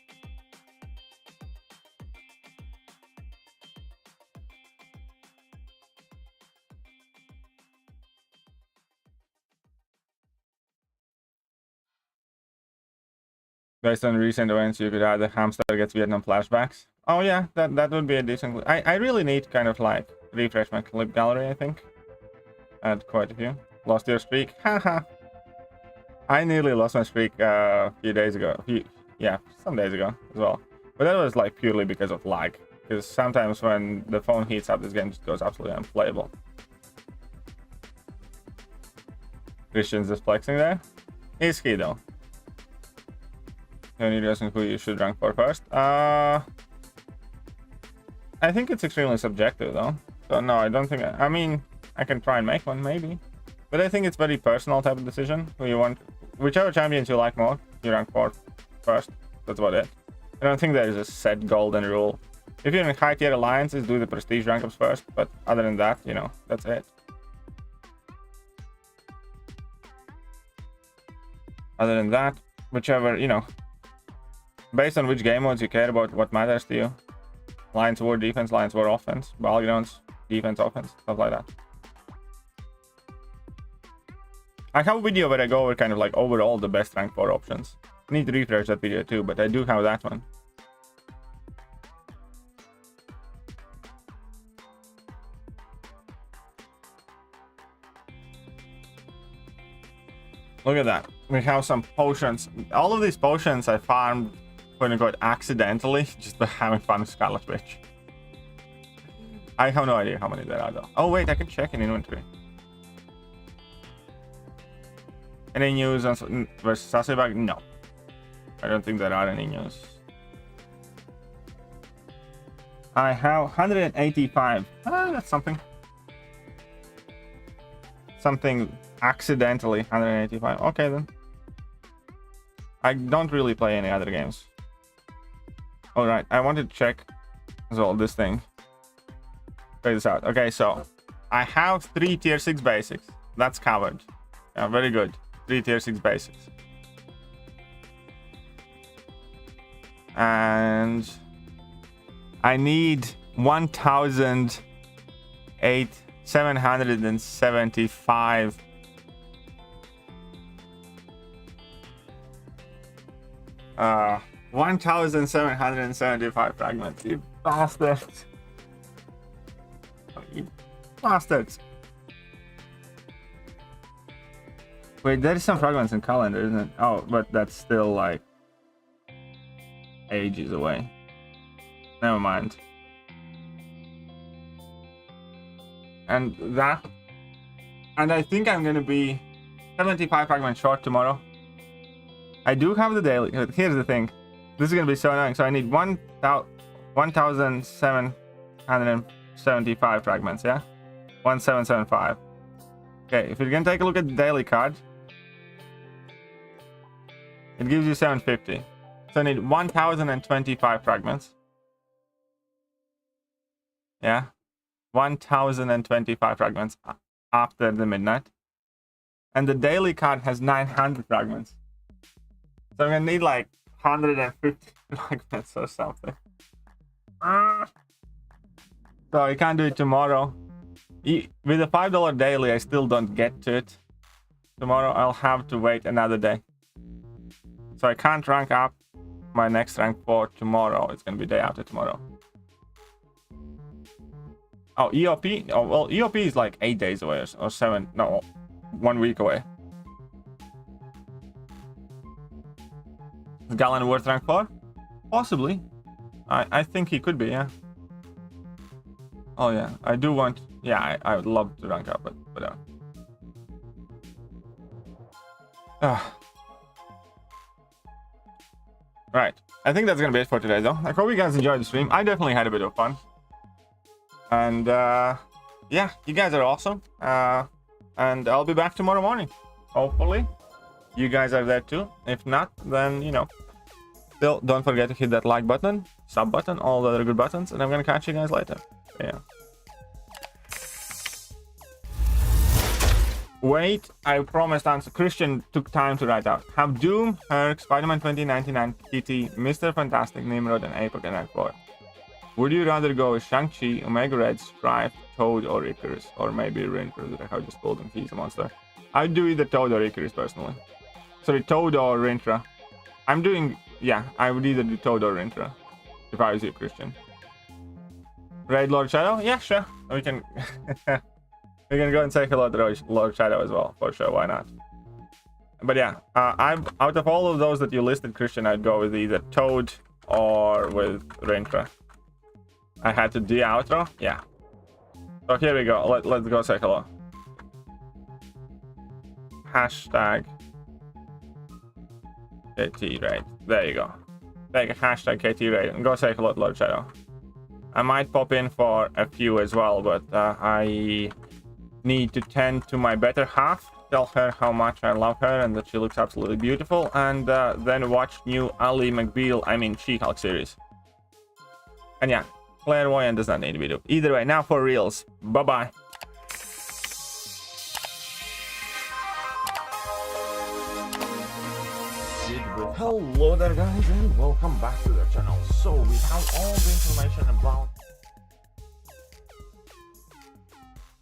Based on recent events, you could add the hamster gets Vietnam flashbacks. Oh yeah, that would be a decent... I really need kind of like refresh my clip gallery, I think. Add quite a few. Lost your streak? Haha. I nearly lost my streak a few days ago. Yeah, some days ago as well. But that was like purely because of lag. Because sometimes when the phone heats up, this game just goes absolutely unplayable. Christian's just flexing there. Is he though? Any reason who you should rank for first? I think it's extremely subjective though. So no, I don't think... I mean, I can try and make one maybe. But I think it's very personal type of decision. Who you want... Whichever champions you like more, you rank for first. That's about it. I don't think there is a set golden rule. If you're in high tier alliances, do the prestige rank ups first. But other than that, you know, that's it. Other than that, whichever, you know, based on which game modes you care about, what matters to you. Lines war defense, lines war offense, battlegrounds, defense, offense, stuff like that. I have a video where I go over kind of like overall the best rank 4 options. I need to refresh that video too, but I do have that one. Look at that. We have some potions. All of these potions I farmed, quote unquote, accidentally, just by having fun with Scarlet Witch. I have no idea how many there are though. Oh wait, I can check in inventory. Any news on versus Sasebag? No. I don't think there are any news. I have 185. That's something. Something accidentally 185. Okay then. I don't really play any other games. Alright, I want to check as well this thing. Check this out. Okay, so I have 3 tier 6 basics. That's covered. Yeah, very good. 3 tier 6 basics. And I need 1,775 1,775 fragments, you bastards. You bastards. Wait, there is some fragments in calendar, isn't it? Oh, but that's still like ages away. Never mind. And I think I'm gonna be 75 fragments short tomorrow. I do have the daily. Here's the thing. This is gonna be so annoying. So I need 1,775 fragments. Yeah, 1,775. Okay, if you're gonna take a look at the daily card, it gives you 750. So I need 1,025 fragments. Yeah, 1,025 fragments after the midnight, and the daily card has 900 fragments. So I'm gonna need like 150 fragments or something. So I can't do it tomorrow. With a $5 daily, I still don't get to it. Tomorrow I'll have to wait another day. So I can't rank up my next rank for tomorrow. It's gonna be day after tomorrow. Oh, EOP? Oh, well, EOP is like 8 days away or 7. No, 1 week away. Is Galen worth rank 4? Possibly. I think he could be, yeah. Oh yeah, I do want. Yeah, I would love to rank up, but whatever. Right, I think that's gonna be it for today, though. I hope you guys enjoyed the stream. I definitely had a bit of fun. And yeah, you guys are awesome. And I'll be back tomorrow morning. Hopefully, you guys are there too. If not, then you know. Still, don't forget to hit that like button, sub button, all the other good buttons, and I'm gonna catch you guys later. Yeah. Wait, I promised answer. Christian took time to write out. Have Doom, Herc, Spider-Man 2099, Kitty, Mr. Fantastic, Nimrod, and Apex and Act 4. Would you rather go with Shang-Chi, Omega Red, Strife, Toad, or Icarus? Or maybe Rintrah, that I just told him he's a monster. I'd do either Toad or Icarus personally. Sorry, Toad or Rintrah. I'm doing... Yeah, I would either do Toad or Rintrah. If I was you, Christian. Raid Lord Shadow? Yeah, sure. We can... we can go and say hello to Lord Shadow as well, for sure, why not? But yeah, I'm out of all of those that you listed, Christian, I'd go with either Toad or with Rintrah. I had to de-outro? Yeah. So here we go, let's go say hello. Hashtag KT raid. There you go. Take a hashtag KT raid and go say hello to Lord Shadow. I might pop in for a few as well, but I need to tend to my better half, tell her how much I love her and that she looks absolutely beautiful, and then watch new Ally McBeal, She-Hulk series. And yeah, Clairvoyant does not need to be done. Either way, now for reals. Bye-bye. Hello there guys, and welcome back to the channel. So we have all the information about